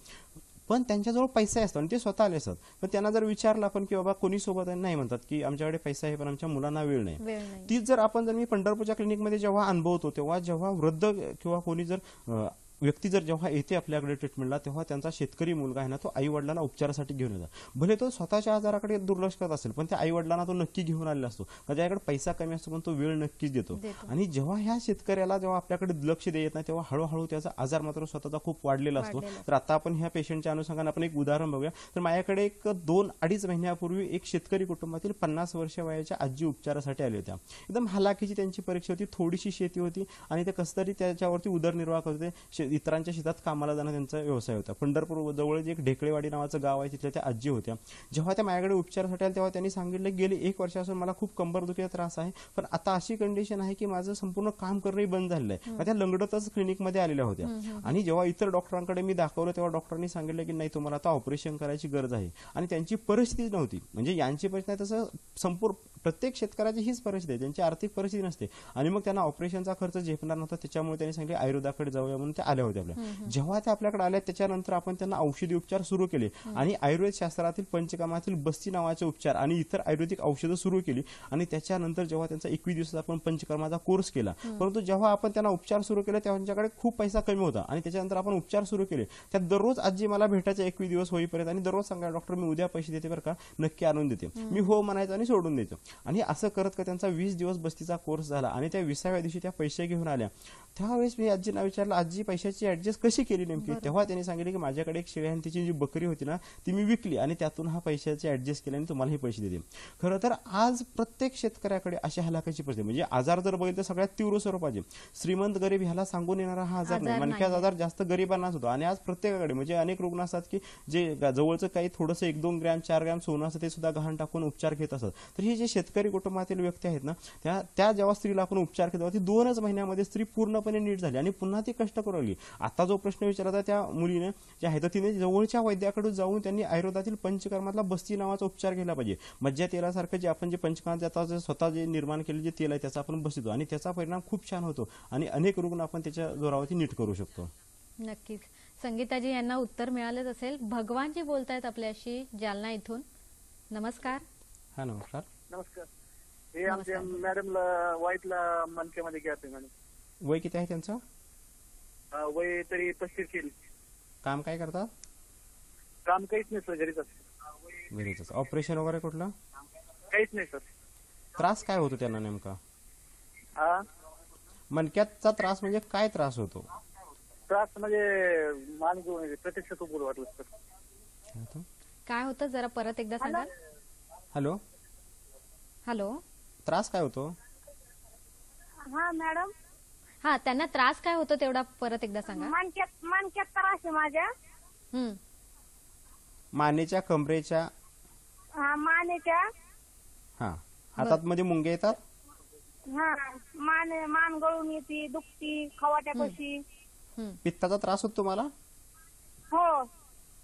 पण त्यांच्याजवळ पैसे असतात आणि ते स्वतः आले असतात. पण त्यांना जर विचारलं आपण की बाबा कोणी सोबत नाही, म्हणतात की आमच्याकडे पैसा आहे पण आमच्या मुलांना वेळ नाही. तीच जर मी पंढरपूरच्या क्लिनिकमध्ये जेव्हा अनुभवतो तेव्हा जेव्हा वृद्ध किंवा कोणी जर व्यक्ती जर जेव्हा येते आपल्याकडे ट्रीटमेंटला, तेव्हा त्यांचा शेतकरी मुलगा आहे ना, तो आई वडिलांना उपचारासाठी घेऊन येतात. भले तो स्वतःच्या आजाराकडे दुर्लक्ष करत असेल, पण त्या आई वडिलांना तो नक्की घेऊन आलेला असतो. त्याच्याकडे पैसा कमी असतो, पण तो वेळ नक्कीच देतो. आणि जेव्हा ह्या शेतकऱ्याला जेव्हा आपल्याकडे लक्ष देत नाही, तेव्हा हळूहळू त्याचा आजार मात्र स्वतःचा खूप वाढलेला असतो. तर आता आपण ह्या पेशंटच्या अनुषंगाने आपण एक उदाहरण बघूया. तर माझ्याकडे एक 2-2.5 महिन्यापूर्वी एक शेतकरी कुटुंबातील 50 वर्ष वयाच्या आजी उपचारासाठी आल्या होत्या. एकदम हलाखीची त्यांची परीक्षा होती, थोडीशी शेती होती आणि ते कसं तरी त्याच्यावरती उदरनिर्वाह करत होते. इतरांच्या शेतात कामाला जाणं त्यांचा व्यवसाय होता. पंढरपूर जवळ एक ढेकळेवाडी नावाचं गाव आहे, तिथल्या त्या आजी होत्या. जेव्हा त्या माझ्याकडे उपचारासाठी आल्या, तेव्हा त्यांनी सांगितलं, गेली 1 वर्षापासून मला खूप कंबरदुखीचा त्रास आहे, पण आता अशी कंडिशन आहे की माझं संपूर्ण काम करणंही बंद झालेलं आहे. त्या लंगडतच क्लिनिकमध्ये आलेल्या होत्या. आणि जेव्हा इतर डॉक्टरांकडे मी दाखवलं, तेव्हा डॉक्टरांनी सांगितलं की नाही, तुम्हाला आता ऑपरेशन करायची गरज आहे. आणि त्यांची परिस्थिती नव्हती, म्हणजे यांची परिस्थिती नाही, तसं संपूर्ण प्रत्येक शेतकऱ्याची हीच परिस्थिती आहे, त्यांची आर्थिक परिस्थिती नसते. आणि मग त्यांना ऑपरेशनचा खर्च झेपणार नव्हता, त्याच्यामुळे त्यांनी सांगितले आयुर्वेदाकडे जाऊया म्हणून ते आल्या होत्या आपल्या. जेव्हा त्या आपल्याकडे आल्या, त्याच्यानंतर आपण त्यांना औषधी उपचार सुरू केले आणि आयुर्वेद शास्त्रातील पंचकर्मातील बस्ती नावाचे उपचार आणि इतर आयुर्वेदिक औषधं सुरू केली. आणि त्याच्यानंतर जेव्हा त्यांचा 21 दिवसाचा आपण पंचकर्माचा कोर्स केला, परंतु जेव्हा आपण त्यांना उपचार सुरू केले, तेव्हा त्यांच्याकडे खूप पैसा कमी होता. आणि त्याच्यानंतर आपण उपचार सुरू केले. त्या दररोज आजी मला भेटायचे 21 दिवस होईपर्यंत, आणि दररोज सांगा, डॉक्टर मी उद्या पैसे देते बरं का, नक्की आणून देते. मी हो म्हणायचं आणि सोडून द्यायचं. आणि असं करत का त्यांचा 20 दिवस बस्तीचा कोर्स झाला. आणि त्या 20व्या दिवशी त्या पैसे घेऊन आल्या. त्यावेळेस मी आजींना विचारलं, आजी पैशाची ऍडजस्ट कशी केली नेमकी? तेव्हा त्यांनी सांगितले की माझ्याकडे एक शेळ्यांची जी बकरी होती ना, ती मी विकली आणि त्यातून हा पैशाची ऍडजस्ट केली आणि तुम्हाला हे पैसे देते. खरं तर आज प्रत्येक शेतकऱ्याकडे अशा हलाखाची परिस्थिती, म्हणजे आजार जर बघितलं तर सगळ्यात तीव्र स्वरूपाचे, श्रीमंत गरीब ह्याला सांगून येणारा हा आजार नाही, मणक्याचा आजार जास्त गरिबांनाच होतो. आणि आज प्रत्येकाकडे म्हणजे अनेक रुग्ण असतात की जे जवळचं काही थोडंसं 1-2 ग्रॅम 4 ग्रॅम सोनं असतं, ते सुद्धा गहाण टाकून उपचार घेत असतात. तर हे जे शेतकरी कुटुंबातील व्यक्ती आहेत ना, त्या जेव्हा स्त्रीला आपण उपचार केला, ती 2च महिन्यामध्ये स्त्री पूर्णपणे नीट झाली आणि पुन्हा ती कष्ट करू लागली. आता जो प्रश्न विचारला त्या मुलीने जे आहे, तर तिने जवळच्या वैद्याकडे जाऊन त्यांनी आयुर्वेदातील पंचकर्मातला बस्ती नावाचा उपचार केला पाहिजे. मज्जा तेलासारखं जे आपण जे पंचकर्मात आता स्वतः जे निर्माण केले जे तेल आहे, त्याचा आपण बसतो आणि त्याचा परिणाम खूप छान होतो आणि अनेक रुग्ण आपण त्याच्या जोरावरती नीट करू शकतो. नक्कीच. संगीताजी यांना उत्तर मिळालंच असेल. भगवानजी बोलतायत आपल्याशी जालना इथून. नमस्कार. हा, नमस्कार. नमस्कार. हे आमच्या मॅडमला वाईटला मनक्यामध्ये घ्या मॅडम. वय किती आहे त्यांचं? वय तरी 35 केली. काम काय करतात? काम काहीच नाही सर, घरीच असते. घरीच. ऑपरेशन वगैरे कुठलं? काहीच नाही सर. त्रास काय होतो त्यांना नेमका? मणक्याचा त्रास म्हणजे काय त्रास होतो? त्रास म्हणजे मानगुळ, प्रत्यक्ष खूप वाटलं सर. काय होतं जरा परत एकदा सांगाल? Hello hello. त्रास काय होतो? हा मॅडम. हा, त्यांना त्रास काय होतो तेवढा परत एकदा सांगा. मानक्यात त्रास आहे माझ्या. मानेच्या, कमरेच्या? हा, मानेच्या. हा, हातात मध्ये मुंगे येतात? हा, मान गळून येते, दुखती, खवाट्यापाशी. पित्ताचा त्रास होतो तुम्हाला? हो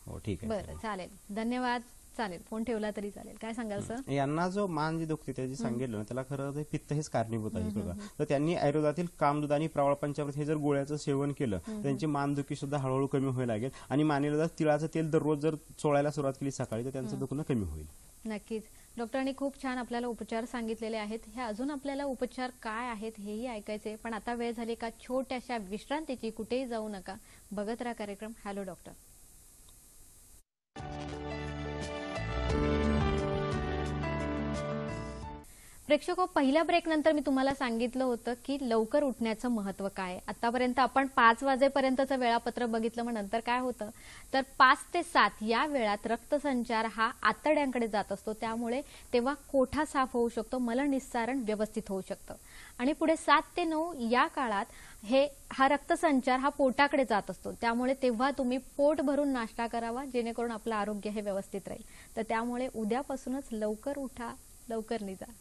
हो, ठीक आहे. बरं, चालेल. धन्यवाद. चालेल, फोन ठेवला तरी चालेल. काय सांगाल सर? यांना जो मान जी दुखते त्याची सांगितलं ना, त्याला खरं तर पित्त हेच कारणीभूत आहे बघा. तर त्यांनी आयुर्वेदातील कामदूध आणि प्रवाळ पंचामृत हे जर गोळ्याचं सेवन केलं, त्यांची मानदुखी सुद्धा हळूहळू कमी व्हायला लागेल. आणि मानेला जर तिळाचं तेल दररोज जर चोळायला सुरुवात केली सकाळी, तर त्यांचं दुखणं कमी होईल. नक्कीच. डॉक्टरांनी खूप छान आपल्याला उपचार सांगितलेले आहेत. हे अजून आपल्याला उपचार काय आहेत हेही ऐकायचे, पण आता वेळ झाली का छोट्याशा विश्रांतीची. कुठेही जाऊ नका, बघत राहा कार्यक्रम हॅलो डॉक्टर. प्रेक्षको, पहिल्या ब्रेक नंतर मी तुम्हाला सांगितलं होतं की लवकर उठण्याचं महत्व काय. आतापर्यंत आपण 5 वाजेपर्यंतचं वेळापत्रक बघितलं. मग नंतर काय होतं तर 5 ते 7 या वेळात रक्तसंचार हा आतड्यांकडे जात असतो. त्यामुळे तेव्हा कोठा साफ होऊ शकतो, मलनिस्सारण व्यवस्थित होऊ शकतं. आणि पुढे 7 ते 9 या काळात हा रक्तसंचार हा पोटाकडे जात असतो. त्यामुळे तेव्हा तुम्ही पोट भरून नाश्ता करावा, जेणेकरून आपलं आरोग्य हे व्यवस्थित राहील. तर त्यामुळे उद्यापासूनच लवकर उठा, लवकर निघा.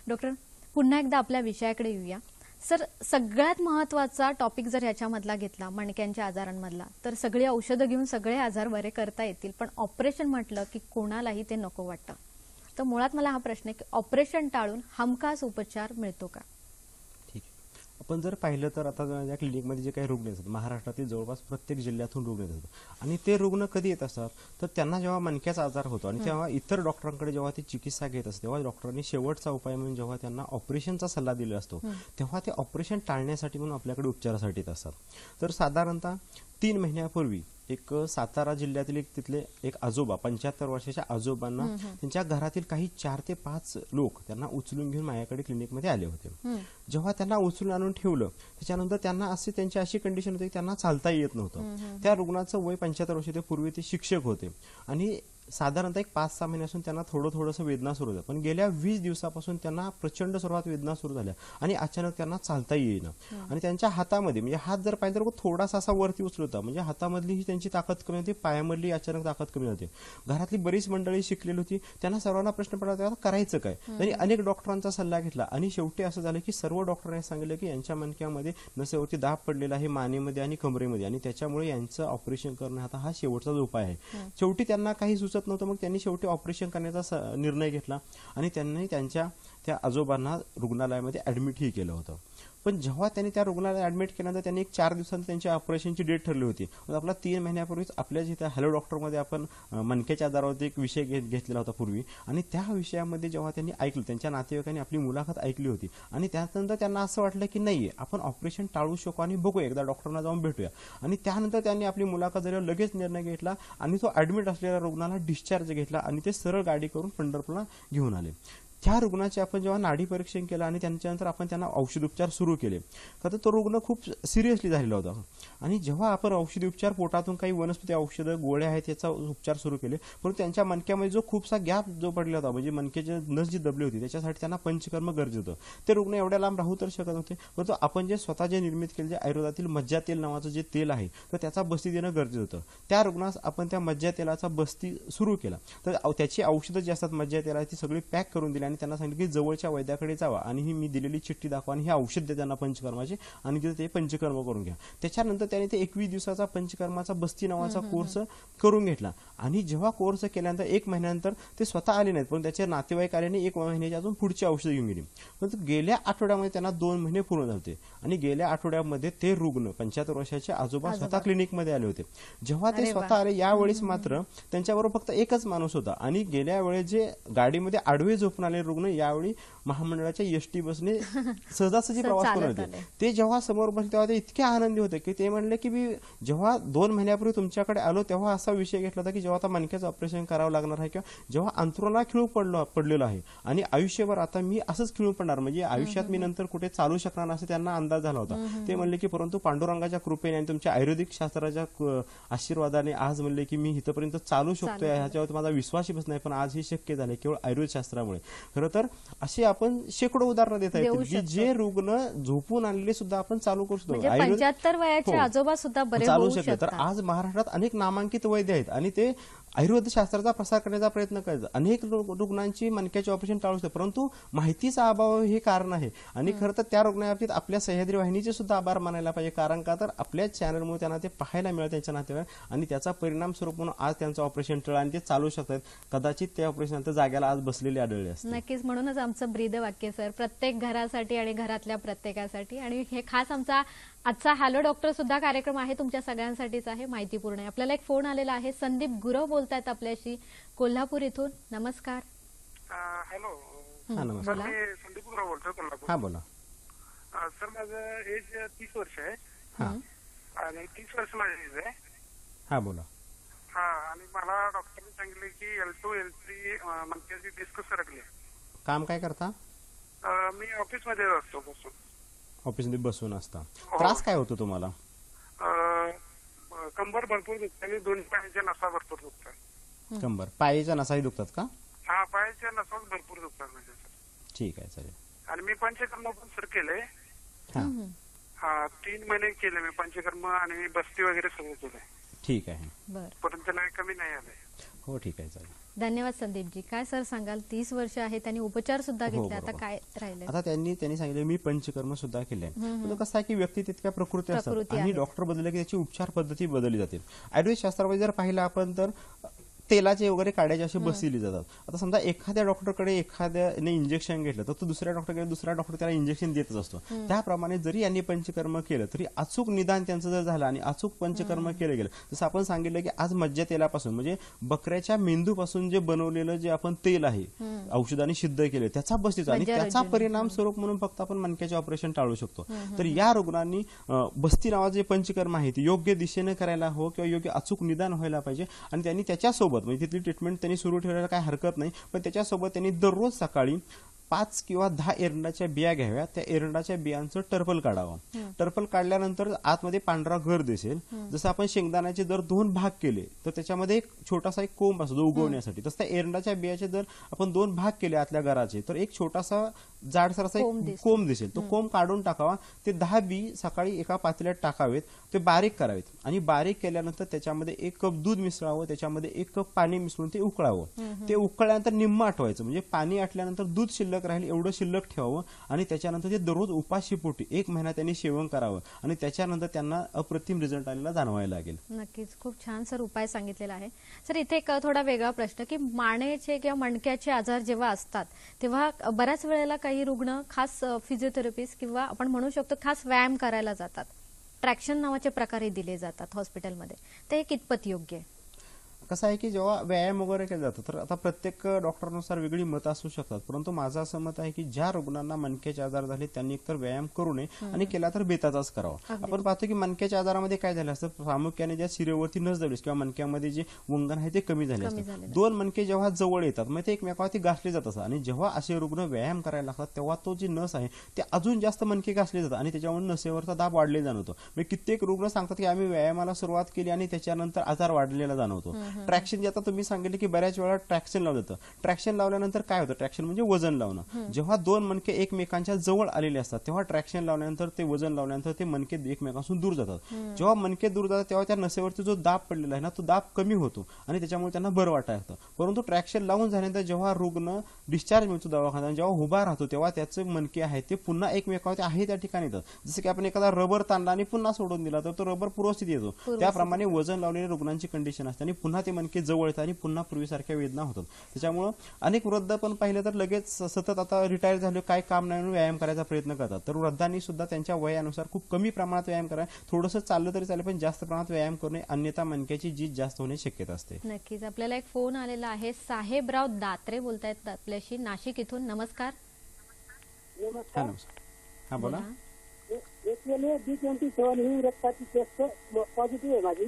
डॉक्टर, पुन्हा एकदा आपल्या विषयाकडे येऊया. सर, सगळ्यात महत्वाचा टॉपिक जर याच्यामधला घेतला मणक्यांच्या आजारांमधला, तर सगळी औषधं घेऊन सगळे आजार बरे करता येतील, पण ऑपरेशन म्हटलं की कोणालाही ते नको वाटतं. तर मुळात मला हा प्रश्न आहे की ऑपरेशन टाळून हमखास उपचार मिळतो का? ठीक आपण जर पाहिलं तर आता या क्लिनिकमध्ये जे काही रुग्ण येतात महाराष्ट्रातील जवळपास प्रत्येक जिल्ह्यातून रुग्ण येतात आणि ते रुग्ण कधी येत असतात तर त्यांना जेव्हा मणक्याचा आजार होतो आणि तेव्हा इतर डॉक्टरांकडे जेव्हा ते चिकित्सा घेत असते तेव्हा डॉक्टरांनी शेवटचा उपाय म्हणून जेव्हा त्यांना ऑपरेशनचा सल्ला दिला असतो तेव्हा ते ऑपरेशन टाळण्यासाठी म्हणून आपल्याकडे उपचारासाठी येत असतात. तर साधारणतः 3 महिन्यापूर्वी एक सातारा जिल्ह्यातील तिथले एक आजोबा 75 वर्षाच्या आजोबांना त्यांच्या घरातील काही 4 ते 5 लोक त्यांना उचलून घेऊन माझ्याकडे क्लिनिकमध्ये आले होते. जेव्हा त्यांना उचलून आणून ठेवलं त्याच्यानंतर त्यांना त्यांची अशी कंडिशन होती की त्यांना चालता येत नव्हतं. त्या रुग्णाचं वय 75 वर्ष, ते पूर्वी ते शिक्षक होते आणि साधारणतः एक 5-6 महिन्यापासून त्यांना थोडंसं वेदना सुरू होत्या. पण गेल्या 20 दिवसापासून त्यांना प्रचंड स्वरूपात वेदना सुरू झाल्या आणि अचानक त्यांना चालता येईना आणि त्यांच्या हातामध्ये म्हणजे हात जर पाहिजे तर थोडासा असा वरती उचलत म्हणजे हातामधली ही त्यांची ताकद कमी होती, पायामधली अचानक ताकद कमी होती. घरातली बरीच मंडळी शिकलेली होती, त्यांना सर्वांना प्रश्न पडला तेव्हा करायचं काय. त्यांनी अनेक डॉक्टरांचा सल्ला घेतला आणि शेवटी असं झालं की सर्व डॉक्टरांनी सांगितलं की यांच्या मणक्यामध्ये नसेवरती दाब पडलेला आहे मानेमध्ये आणि कमरेमध्ये आणि त्याच्यामुळे यांचं ऑपरेशन करणं आता हा शेवटचाच उपाय आहे. शेवटी त्यांना काही सुचत नव्हतं, मग त्यांनी शेवटी ऑपरेशन करण्याचा निर्णय घेतला आणि त्यांनी त्यांच्या त्या आजोबांना रुग्णालयामध्ये ऍडमिटही केलं होतं. पण जेव्हा त्यांनी त्या रुग्णालयात ऍडमिट केल्यानंतर त्यांनी एक 4 दिवसांनी त्यांच्या ऑपरेशनची डेट ठरली होती. आपला 3 महिन्यापूर्वीच आपल्या जिथे हॅलो डॉक्टरमध्ये आपण मणक्याच्या आजारावरती एक विषय घेतलेला होता पूर्वी आणि त्या विषयामध्ये जेव्हा त्यांनी ऐकलं, त्यांच्या नातेवाईकांनी आपली मुलाखत ऐकली होती आणि त्यानंतर त्यांना असं वाटलं की नाही आपण ऑपरेशन टाळू शकू आणि बघूया एकदा डॉक्टरांना जाऊन भेटूया आणि त्यानंतर त्यांनी आपली मुलाखत झाल्यावर लगेच निर्णय घेतला आणि तो ऍडमिट असलेल्या रुग्णाला डिस्चार्ज घेतला आणि ते सरळ गाडी करून पंढरपूरला घेऊन आले. त्या रुग्णाचे आपण जेव्हा नाडी परीक्षण केलं आणि त्यांच्यानंतर आपण त्यांना औषधोपचार सुरू केले तर तो रुग्ण खूप सिरियसली झालेला होता आणि जेव्हा आपण औषधी उपचार पोटातून काही वनस्पती औषधं गोळ्या आहेत याचा उपचार सुरू केले परंतु त्यांच्या मणक्यामध्ये जो खूपसा गॅप जो पडला होता म्हणजे मणक्याची नस जी दबली होती त्याच्यासाठी त्यांना पंचकर्म गरजेचं होतं. ते रुग्ण एवढ्या लांब राहू तर शकत नव्हते परंतु आपण जे स्वतः जे निर्मित केले जे आयुर्वेदातील मज्जा तेल नावाचं जे तेल आहे तर त्याचा बस्ती देणं गरजेचं होतं. त्या रुग्णास आपण त्या मज्जा तेलाचा बस्ती सुरू केला तर त्याची औषधं जी असतात मज्जा तेलाची ती सगळी पॅक करून दिली आणि त्यांना सांगितलं की जवळच्या वैद्याकडे जावा आणि ही मी दिलेली चिठ्ठी दाखवा आणि हे औषध द्या त्यांना पंचकर्माचे आणि तिथे ते पंचकर्म करून घ्या. त्याच्यानंतर त्याने ते 21 दिवसाचा पंचकर्माचा बस्ती नावाचा कोर्स करून घेतला आणि जेव्हा कोर्स केल्यानंतर 1 महिन्यानंतर ते स्वतः आले नाहीत पण त्याचे नातेवाईक आल्याने 1 महिन्याची अजून पुढची औषधं घेऊन गेली. परंतु गेल्या आठवड्यामध्ये त्यांना 2 महिने पूर्ण झाले आणि गेल्या आठवड्यामध्ये ते रुग्ण 75 वर्षाचे आजोबा स्वतः क्लिनिकमध्ये आले होते. जेव्हा ते स्वतः आले यावेळेस मात्र त्यांच्याबरोबर फक्त एकच माणूस होता आणि गेल्या वेळेस जे गाडीमध्ये आडवे झोपून आले रुग्ण यावेळी महामंडळाच्या एसटी बसने सहजासहजी प्रवास करून होते. ते जेव्हा समोर बसले तेव्हा ते इतके आनंदी होते की ते म्हणले की मी जेव्हा 2 महिन्यापूर्वी तुमच्याकडे आलो तेव्हा असा विषय घेतला होता की जेव्हा आता मणक्याचं ऑपरेशन करावं लागणार आहे किंवा जेव्हा अंथरुणाला खिळून पडलेलो आहे आणि आयुष्यभर आता मी असंच खिळून पडणार म्हणजे आयुष्यात मी नंतर कुठे चालू शकणार असं त्यांना अंदाज झाला होता. ते म्हणले की परंतु पांडुरंगाच्या कृपेने आणि तुमच्या आयुर्वेदिक शास्त्राच्या आशीर्वादाने आज म्हणले की मी इथपर्यंत चालू शकतोय ह्याच्यावर माझा विश्वासही बसत नाही पण आज हे शक्य झाले केवळ आयुर्वेद शास्त्रामुळे. खरं तर असे आपण शेकडो उदाहरणं देता येतील की जे रुग्ण झोपून आणलेले सुद्धा आपण चालू करू शकतो. 75 वयाचे आजोबा सुद्धा बरे चालू होऊ शकले. तर आज महाराष्ट्रात अनेक नामांकित वैद्य आहेत आणि ते आयुर्वेद शास्त्राचा प्रसार करण्याचा प्रयत्न करायचा. अनेक रुग्णांची मणक्याचे ऑपरेशन टाळू शकतात परंतु माहितीचा अभाव हे कारण आहे आणि खरं तर त्या रुग्णाबाबतीत आपल्या सह्याद्री वाहिनीचे सुद्धा आभार मानायला पाहिजे कारण का तर आपल्या चॅनलमुळे त्यांना ते पाहायला मिळतं त्यांच्या नातेवाईक आणि त्याचा परिणाम स्वरूप म्हणून आज त्यांचं ऑपरेशन टळलं आणि ते चालू शकतात. कदाचित त्या ऑपरेशन नंतर जाग्याला आज बसलेले आढळले असते. नक्कीच म्हणूनच आमचं ब्रीद वाक्य सर प्रत्येक घरासाठी आणि घरातल्या प्रत्येकासाठी आणि हे खास आमचा आजचा हॅलो डॉक्टर सुद्धा कार्यक्रम आहे तुमच्या सगळ्यांसाठीच आहे माहितीपूर्ण आहे. आपल्याला एक फोन आलेला आहे संदीप गुरव बोलतायत आपल्याशी कोल्हापूर इथून. नमस्कार. हॅलो नमस्कार. मी संदीप गुरव बोलतोय कोल्हापूर. हा बोला. सर माझं एज 30 वर्ष आहे हा आणि 30 वर्ष माझं एज आहे. हा बोला. हा आणि मला डॉक्टरने सांगितले की L2 L3 मणक्याची डिस्क सरकली. काम काय करता? मी ऑफिसमध्ये असतो बसून. ऑफिसमध्ये बसून असता. त्रास काय होतो तुम्हाला? कंबर भरपूर दुखते आणि दोन्ही पायाच्या नसा भरपूर दुखतात. कंबर पायाच्या नसाही दुखतात का? हा पायाच्या नसा भरपूर दुखतात म्हणजे सर. ठीक आहे चालेल. आणि मी पंचकर्म पण सर केले. हा 3 महिने केले मी पंचकर्म आणि बस्ती वगैरे सगळं केलंय. ठीक आहे. परंतु नाही कमी नाही आले. हो ठीक आहे चालेल. धन्यवाद संदीपजी. काय सर सांगाल 30 वर्ष आहे त्यांनी उपचार सुद्धा घेतले आता काय राहिले? आता त्यांनी सांगितलं मी पंचकर्म सुद्धा केले. कसं आहे की व्यक्ती तितक्या प्रकृती असतात आणि डॉक्टर बदलले की त्याची उपचार पद्धती बदलली जाते. आयुर्वेद शास्त्रामध्ये जर पाहिलं आपण तर तेलाचे वगैरे काढायचे असे बसविले जातात. आता समजा एखाद्या डॉक्टरकडे एखाद्याने इंजेक्शन घेतलं तर तो दुसऱ्या डॉक्टरकडे दुसरा डॉक्टर त्याला इंजेक्शन देतच असतो. त्याप्रमाणे जरी यांनी पंचकर्म केलं तरी अचूक निदान त्यांचं जर झालं आणि अचूक पंचकर्म केलं गेलं, जसं आपण सांगितलं की आज मज्जा तेलापासून म्हणजे बकऱ्याच्या मेंदूपासून जे बनवलेलं जे आपण तेल आहे औषधाने सिद्ध केले त्याचा बस्तीचा आणि त्याचा परिणाम स्वरूप म्हणून फक्त आपण मणक्याचे ऑपरेशन टाळू शकतो. तर या रुग्णांनी बस्ती नावाचे जे पंचकर्म आहे ते योग्य दिशेने करायला हवं किंवा योग्य अचूक निदान व्हायला पाहिजे. आणि त्यांनी त्याच्यासोबत म्हणजे तिथली ट्रीटमेंट त्यांनी सुरू ठेवायला काही हरकत नाही, पण त्याच्यासोबत त्यांनी दररोज सकाळी 5 किंवा 10 एरंडाच्या बिया घ्याव्या. त्या एरंडाच्या बियांचं टर्पल काढावं. टर्पल काढल्यानंतर आतमध्ये पांढरा घर दिसेल. जसं आपण शेंगदाण्याचे जर 2 भाग केले तर त्याच्यामध्ये एक छोटासा एक कोंब असतो जो उगवण्यासाठी, तसं त्या एरंडाच्या बियाचे जर आपण 2 भाग केले आतल्या घराचे तर एक छोटासा जाडसरसा एक कोंब दिसेल. तो कोंब काढून टाकावा. ते 10 बी सकाळी एका पातेल्यात टाकावेत. ते बारीक करावेत आणि बारीक केल्यानंतर त्याच्यामध्ये 1 कप दूध मिसळावं. त्याच्यामध्ये 1 कप पाणी मिसळून ते उकळावं. ते उकळल्यानंतर निम्म आटवायचं म्हणजे पाणी आटल्यानंतर दूध शिल्लक राहील एवढं शिल्लक ठेवावं आणि त्याच्यानंतर ते दररोज उपाशीपोटी 1 महिना त्यांनी सेवन करावं आणि त्याच्यानंतर त्यांना अप्रतिम रिझल्ट आलेला जाणवायला लागेल. नक्कीच खूप छान सर उपाय सांगितलेला आहे. सर इथे एक थोडा वेगळा प्रश्न की मानेचे किंवा मणक्याचे आजार जेव्हा असतात तेव्हा बऱ्याच वेळेला काही रुग्ण खास फिजिओथेरपिस्ट किंवा आपण म्हणू शकतो खास व्यायाम करायला जातात. ट्रॅक्शन नावाचे प्रकारही दिले जातात हॉस्पिटलमध्ये, ते कितपत योग्य आहे? कसं आहे की जेव्हा व्यायाम वगैरे केलं जातं तर आता प्रत्येक डॉक्टरनुसार वेगळी मतं असू शकतात, परंतु माझं असं मत आहे की ज्या रुग्णांना मणक्याचे आजार झाले त्यांनी एकतर व्यायाम करू नये आणि केला तर बेताचाच करावा. आपण पाहतो की मणक्याच्या आजारामध्ये काय झालं असतं, प्रामुख्याने ज्या शिरेवरती नस दबलीस किंवा मणक्यामध्ये जे वंगण आहे ते कमी झाले असतात. 2 मणके जेव्हा जवळ येतात मग ते एकमेकावरती घासले जात असतात आणि जेव्हा असे रुग्ण व्यायाम करायला लागतात तेव्हा तो जी नस आहे ते अजून जास्त मणके घासले जातात आणि त्याच्यामुळे नसेवरचा दाब वाढले जाणवतो. म्हणजे कित्येक रुग्ण सांगतात की आम्ही व्यायामाला सुरुवात केली आणि त्याच्यानंतर आजार वाढलेला जाणवतो. ट्रॅक्शन जे आता तुम्ही सांगितले की बऱ्याच वेळा ट्रॅक्शन लावलं जातं. ट्रॅक्शन लावल्यानंतर काय होतं, ट्रॅक्शन म्हणजे वजन लावणं. जेव्हा 2 मणके एकमेकांच्या जवळ आलेले असतात तेव्हा ट्रॅक्शन लावल्यानंतर ते वजन लावल्यानंतर ते मणके एकमेकांपासून दूर जातात. जेव्हा मणके दूर जातात तेव्हा त्या नसेवरती जो दाब पडलेला आहे ना तो दाब कमी होतो आणि त्याच्यामुळे त्यांना बरं वाटायला लागतं. परंतु ट्रॅक्शन लावून झाल्यानंतर जेव्हा रुग्ण डिस्चार्ज मिळतो दवाखान्यात, जेव्हा उभा राहतो तेव्हा त्याचे मणके आहेत ते पुन्हा एकमेकावरती आहे त्या ठिकाणी येतात. जसं की आपण एखादा रबर ताणला आणि पुन्हा सोडून दिला तर तो रबर पूर्वस्थिती येतो. त्याप्रमाणे वजन लावलेल्या रुग्णांची कंडिशन असते आणि पुन्हा ते मणके जवळ येतात आणि पुन्हा पूर्वीसारख्या वेदना होतात. त्याच्यामुळे अनेक वृद्ध पण पाहिलं तर लगेच सतत आता रिटायर झाले काय काम नाही म्हणून व्यायाम करायचा प्रयत्न करतात. तर वृद्धांनी सुद्धा त्यांच्या वयानुसार खूप कमी प्रमाणात व्यायाम करा. थोडंसं चाललं तरी चालेल पण जास्त प्रमाणात व्यायाम करू नये, अन्यथा मणक्याची झीज जास्त होण्याची शक्यता असते. नक्कीच. आपल्याला एक फोन आलेला आहे. साहेबराव दात्रे बोलतायत आपल्याशी नाशिक इथून. नमस्कार. हा बोला. B27 ही रक्ताची टेस्ट पॉझिटिव्ह आहे माझी.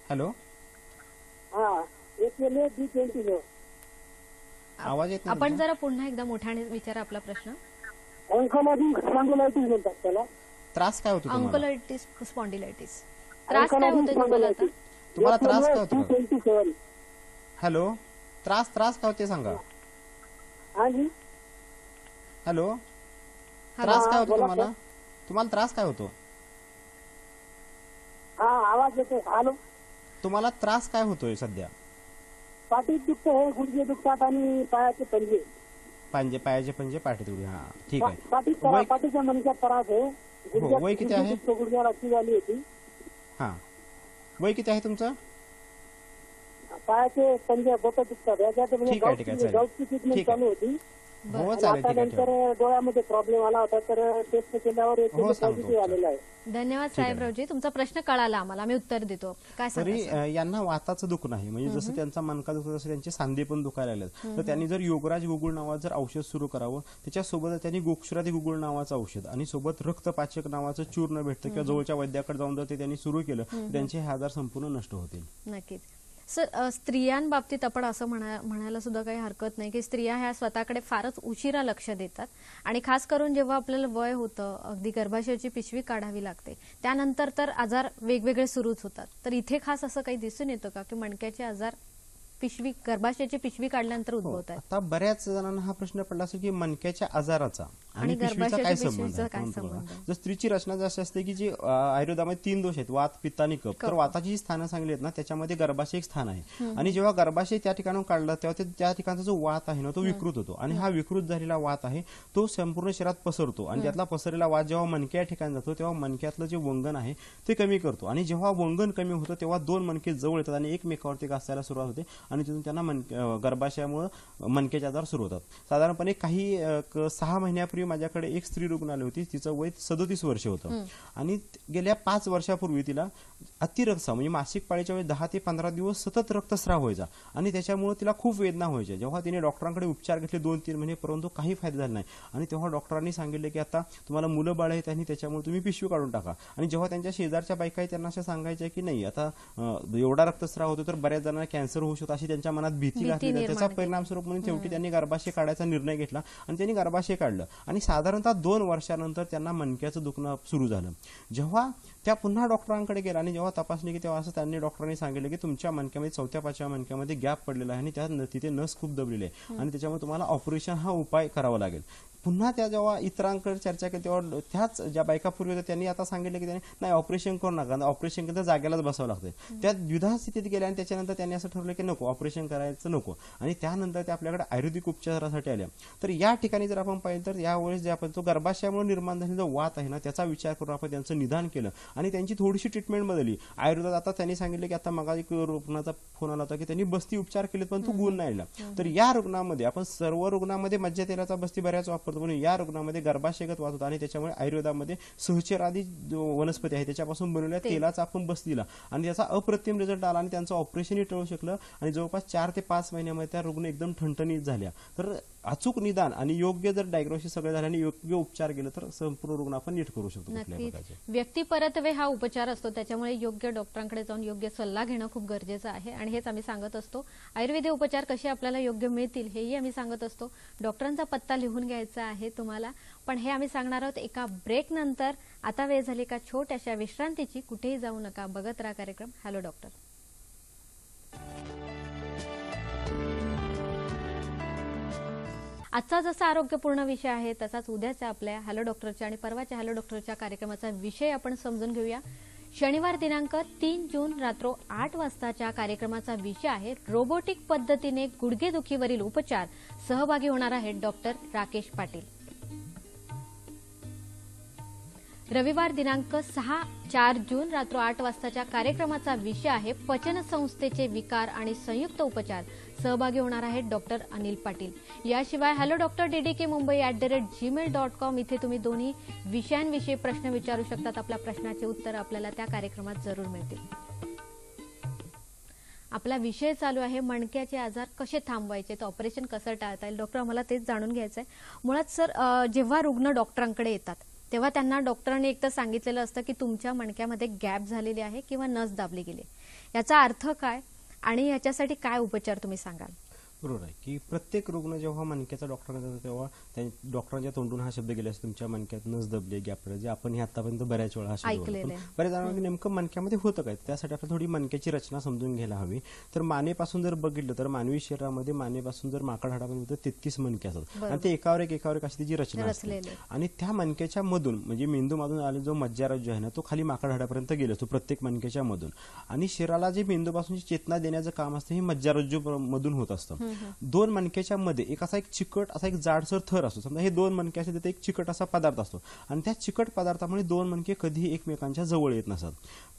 हॅलो. B27 आवाज येत नाही. आपण जरा पुन्हा एकदा मोठ्याने विचारा आपला प्रश्न. स्पॉन्डिलायटिस म्हणतात त्याला. त्रास काय होतो तुम्हाला? अंकोलायटिस स्पॉन्डिलायटिस त्रास काय होतो तुम्हाला आता? तुम्हाला त्रास काय होतो? B27. हॅलो. त्रास काय होते सांगा. हॅलो. त्रास काय होतो तुम्हाला? तुम्हाला त्रास काय होतो? आवाज येतो. हॅलो. तुम्हाला त्रास काय होतोय सध्या? पाठीत दुखत आहे, गुडघे दुखतात आणि पायाचे पंजे. पायाचे पंजे पाठीत उडी. हा ठीक आहे. पाठीच्या मणक्यात त्रास आहे. वय किती आहे? गुडघ्याला ती आली होती. हा वय किती आहे तुमचं? पायाचे पंजे बोट दुखतात. याच्यात म्हणजे ठीक आहे, चालेल. गाऊटची ट्रीटमेंट चालू होती. हो चालेल. ठीक नंतर आहे. डोळ्यामध्ये प्रॉब्लेम आला होता तर टेस्ट केल्यावर पॉझिटिव्ह आलेला आहे. धन्यवाद साहेबरावजी. तुमचा प्रश्न कळाला आम्हाला, आम्ही उत्तर देतो. काय तरी सांगा? यांना वाताचं दुखणं आहे म्हणजे जसं त्यांचा मणका दुखत तसं त्यांचे सांधे पण दुखायला लागले. तर त्यांनी जर योगराज गुगुळ नावाचं जर औषध सुरू करावं, त्याच्यासोबत त्यांनी गोक्षरादी गुगुळ नावाचं औषध आणि सोबत रक्तपाचक नावाचं चूर्ण भेटतं किंवा जवळच्या वैद्याकडे जाऊन जर ते त्यांनी सुरू केलं तर त्यांचे हे आजार संपूर्ण नष्ट होतील. नक्कीच. सर स्त्रियांबाबतीत आपण असं म्हणायला सुद्धा काही हरकत नाही की स्त्रिया ह्या स्वतःकडे फारच उशिरा लक्ष देतात आणि खास करून जेव्हा आपल्याला वय होतं, अगदी गर्भाशयाची पिशवी काढावी लागते, त्यानंतर तर आजार वेगवेगळे सुरूच होतात. तर इथे खास असं काही दिसून येतं का की मणक्याचे आजार गर्भाशयाची पिशवी काढल्यानंतर उद्भवतात? आता बऱ्याच जणांना हा प्रश्न पडला असेल की मणक्याच्या आजाराचा आणि पिशवीचा गर्भाशयाच्या काय संबंध पिशवीचा आहे काय म्हणून तुम्हाला. संबंध? जर स्त्रीची रचना जशी असते की जी आयुर्वेदामध्ये 3 दोष आहेत, वात, पित्त आणि कफ. तर वाताची जी स्थानं सांगली आहेत ना, त्याच्यामध्ये गर्भाशय एक स्थान आहे. आणि जेव्हा गर्भाशय त्या ठिकाणून काढला तेव्हा त्या ठिकाणचा जो वात आहे ना तो विकृत होतो. आणि हा विकृत झालेला वात आहे तो संपूर्ण शरीरात पसरतो. आणि त्यातला पसरलेला वात जेव्हा मणक्या या ठिकाणी जातो तेव्हा मणक्यातलं जे वंगण आहे ते कमी करतो. आणि जेव्हा वंगण कमी होतं तेव्हा 2 मणके जवळ येतात आणि एकमेकावरती घासायला सुरुवात होते. आणि तिथून त्यांना गर्भाशयामुळे मणक्याचे आजार सुरू होतात. साधारणपणे काही 6 महिन्यापूर्वी माझ्याकडे एक स्त्री रुग्ण आली होती. तिचं वय 37 वर्ष होतं. आणि गेल्या 5 वर्षापूर्वी तिला अतिरक्तस्राव म्हणजे मासिक पाळीच्या वेळी 10 ते 15 दिवस सतत रक्तस्राव व्हायचा. आणि त्याच्यामुळे तिला खूप वेदना व्हायच्या. जेव्हा तिने डॉक्टरांकडे उपचार घेतले 2-3 महिने, परंतु काही फायदा झाला नाही. आणि तेव्हा डॉक्टरांनी सांगितले की आता तुम्हाला मुलं बाळ आहेत आणि त्याच्यामुळे तुम्ही पिशवी काढून टाका. आणि जेव्हा त्यांच्या शेजारच्या बायका आहेत त्यांना असं सांगायच्या की नाही आता एवढा रक्तस्राव होतो तर बऱ्याच जणांना कॅन्सर होऊ शकतो अशी त्यांच्या मनात भीती घातली. त्याचा परिणाम स्वरूप म्हणून शेवटी त्यांनी गर्भाशय काढायचा निर्णय घेतला आणि त्यांनी गर्भाशय काढलं. आणि साधारणतः 2 वर्षानंतर त्यांना मणक्याचं दुखणं सुरू झालं. जेव्हा त्या पुन्हा डॉक्टरांकडे गेला आणि जेव्हा तपासणी केली तेव्हा असं त्यांनी डॉक्टरांनी सांगितलं की तुमच्या मणक्यामध्ये 4थ्या-5व्या मणक्यामध्ये गॅप पडलेला आहे आणि तिथे नस खूप दबलेली आहे आणि त्याच्यामुळे तुम्हाला ऑपरेशन हा उपाय करावा लागेल. पुन्हा त्या जेव्हा इतरांकडे चर्चा केली तेव्हा त्याच ज्या बायका पूर्वी होत्या त्यांनी आता सांगितलं की त्यांनी नाही ऑपरेशन करू नका, ऑपरेशन केलं तर जागेलाच बसावं लागतंय. त्या द्विधा स्थितीत गेल्या आणि त्याच्यानंतर त्यांनी असं ठरवलं की नको ऑपरेशन करायचं नको. आणि त्यानंतर ते आपल्याकडे आयुर्वेदिक उपचारासाठी आल्या. तर या ठिकाणी जर आपण पाहिलं तर यावेळेस जे आपण तो गर्भाशयामुळे निर्माण झालेला वात आहे ना त्याचा विचार करून आपण त्यांचं निदान केलं आणि त्यांची थोडीशी ट्रीटमेंट बदलली. आयुर्वेदात आता त्यांनी सांगितलं की आता मगा एक रुग्णाचा फोन आला होता की त्यांनी बस्ती उपचार केले पण तो गुण नाही आला. तर या रुग्णामध्ये आपण सर्व रुग्णामध्ये मज्जा तेलाचा बस्ती बऱ्याच वापरतो म्हणून या रुग्णामध्ये गर्भाशयगत वात होता आणि त्याच्यामुळे आयुर्वेदामध्ये सहचर आदी वनस्पती आहे त्याच्यापासून बनवलेल्या तेलाचा आपण बस दिला आणि त्याचा अप्रतिम रिझल्ट आला आणि त्यांचं ऑपरेशनही टळू शकलं आणि जवळपास 4 ते 5 महिन्यामध्ये त्या रुग्ण एकदम ठणठणीत झाल्या. तर अचूक निदान आणि योग्य जर डायग्नोसिस सगळं झालं आणि योग्य उपचार केलं तर संपूर्ण रुग्ण आपण नीट करू शकतो. नक्कीच व्यक्तिपरत्वे हा उपचार असतो त्याच्यामुळे योग्य डॉक्टरांकडे जाऊन योग्य सल्ला घेणं खूप गरजेचं आहे. आणि हेच आम्ही सांगत असतो. आयुर्वेदिक उपचार कसे आपल्याला योग्य मिळतील हेही आम्ही सांगत असतो. डॉक्टरांचा पत्ता लिहून घ्यायचा आहे तुम्हाला, पण हे आम्ही सांगणार आहोत एका ब्रेक नंतर. आता वेळ झाली का छोट्याशा विश्रांतीची. कुठेही जाऊ नका, बघत राहा कार्यक्रम हॅलो डॉक्टर. आजचा जसा आरोग्यपूर्ण विषय आहे तसाच उद्याच्या आपल्या हॅलो डॉक्टरच्या आणि परवाच्या हॅलो डॉक्टरच्या कार्यक्रमाचा विषय आपण समजून घेऊया. शनिवार दिनांक 3 जून रात्र 8 वाजताच्या कार्यक्रमाचा विषय आहे रोबोटिक पद्धतीने गुडघेदुखीवरील उपचार. सहभागी होणार आहेत डॉक्टर राकेश पाटील. रविवार दिनांक 4 जून रात्र 8 वाजताच्या कार्यक्रमाचा विषय आहे पचन संस्थेचे विकार आणि संयुक्त उपचार. सहभागी होणार आहेत डॉक्टर अनिल पाटील. याशिवाय hello doctor DDK Mumbai @gmail.com इथे तुम्ही दोन्ही विषयांविषयी प्रश्न विचारू शकतात. आपल्या प्रश्नाचे उत्तर आपल्याला त्या कार्यक्रमात जरूर मिळतील. आपला विषय चालू आहे मणक्याचे आजार कसे थांबवायचे, तर ऑपरेशन कसं टाळता येईल. डॉक्टर मला तेच जाणून घ्यायचं आहे. मुळात सर जेव्हा रुग्ण डॉक्टरांकडे येतात तेव्हा त्यांना डॉक्टरांनी एक तर सांगितलेलं असतं की तुमच्या मणक्यामध्ये गॅप झालेली आहे किंवा नस दाबली गेली. याचा अर्थ काय आणि याच्यासाठी काय उपचार तुम्ही सांगाल. बरोबर आहे की प्रत्येक रुग्ण जेव्हा मणक्याचा डॉक्टरांकडे जातो तेव्हा डॉक्टरांच्या तोंडून हा शब्द गेला असतो तुमच्या मणक्यात नस दबली गॅप जे आपण हे आतापर्यंत बऱ्याच वेळा हा शब्द बऱ्याच जणांना नेमकं मणक्यामध्ये होतं काय. त्यासाठी आपल्याला थोडी मणक्याची रचना समजून घ्यायला हवी. तर मानेपासून जर बघितलं तर मानवी शरीरामध्ये मानेपासून जर माकड हाडापर्यंत 33 मणके असतात आणि ते एकावर एक अशी त्याची रचना असते. आणि त्या मणक्याच्या मधून म्हणजे मेंदूमधून आले जो मज्जारज्जू आहे ना तो खाली माकड हाडापर्यंत गेलो असतो प्रत्येक मणक्याच्या मधून. आणि शरीराला जे मेंदूपासून चेतना देण्याचं काम असतं हे मज्जारज्जू मधून होत असतं. 2 मणक्याच्या मध्ये एक असा एक चिकट असा एक जाडसर थर असतो. समजा हे 2 मणके असतात तिथे एक चिकट असा पदार्थ असतो आणि त्या चिकट पदार्थामुळे 2 मणके कधी एकमेकांच्या जवळ येत नसतात.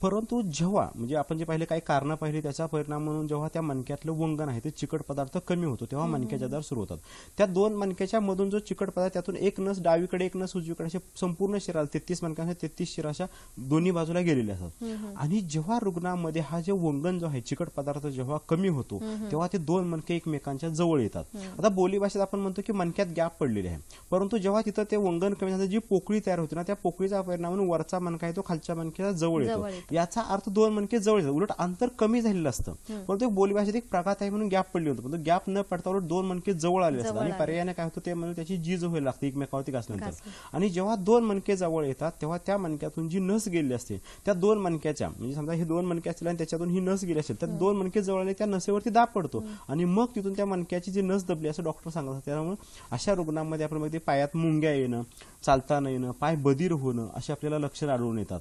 परंतु जेव्हा म्हणजे आपण जे पाहिले काही कारणं पाहिली त्याचा परिणाम म्हणून जेव्हा त्या मणक्यातलं वंगण आहे ते चिकट पदार्थ कमी होतो तेव्हा मणक्याचे आजार सुरू होतात. त्या 2 मणक्याच्या मधून जो चिकट पदार्थ त्यातून एक नस डावीकडे एक नस उजवीकडे असे संपूर्ण शरीराला 33 मणक्यांच्या 33 शिराच्या दोन्ही बाजूला गेलेले असतात. आणि जेव्हा रुग्णामध्ये हा जे वंगण जो आहे चिकट पदार्थ जेव्हा कमी होतो तेव्हा ते 2 मणके एकमेकांच्या जवळ येतात. आता बोली भाषेत आपण म्हणतो की मणक्यात गॅप पडलेले आहे, परंतु जेव्हा तिथं ते वंगण कमी झालं जी पोकळी तयार होते ना त्या पोकळीचा परिणाम म्हणून वरचा मणका आहे तो खालच्या मणक्याला जवळ येतो. याचा अर्थ 2 मणके जवळ येतात. उलट अंतर कमी झालेलं असतं परंतु बोली भाषेत एक प्रघात आहे म्हणून गॅप पडली होती, परंतु गॅप न पडता उलट 2 मणके जवळ आले असतात. आणि पर्यायाने काय होतं ते म्हणजे त्याची झीज व्हायला लागते एकमेकावरती घासल्यानंतर. आणि जेव्हा 2 मणके जवळ येतात तेव्हा त्या मणक्यातून जी नस गेली असते त्या 2 मणक्याच्या म्हणजे समजा हे 2 मणके असतील आणि त्याच्यातून ही नस गेली असेल तर 2 मणके जवळ आले त्या नसेवरती दाब पडतो आणि मग तिथून जमिनीतून त्या मणक्याची जी नस दबली असं डॉक्टर सांगत होते. त्यामुळे अशा रुग्णांमध्ये आपण बघते पायात मुंग्या येणं, चालता न येणं, पाय बधीर होणं अशी आपल्याला लक्षणं आढळून येतात.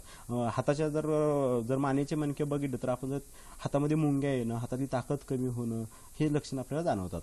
हाताच्या जर मानेचे मणके बघितले तर आपण जर हातामध्ये मुंग्या येणं, हाताची ताकद कमी होणं हे लक्षण आपल्याला जाणवतात.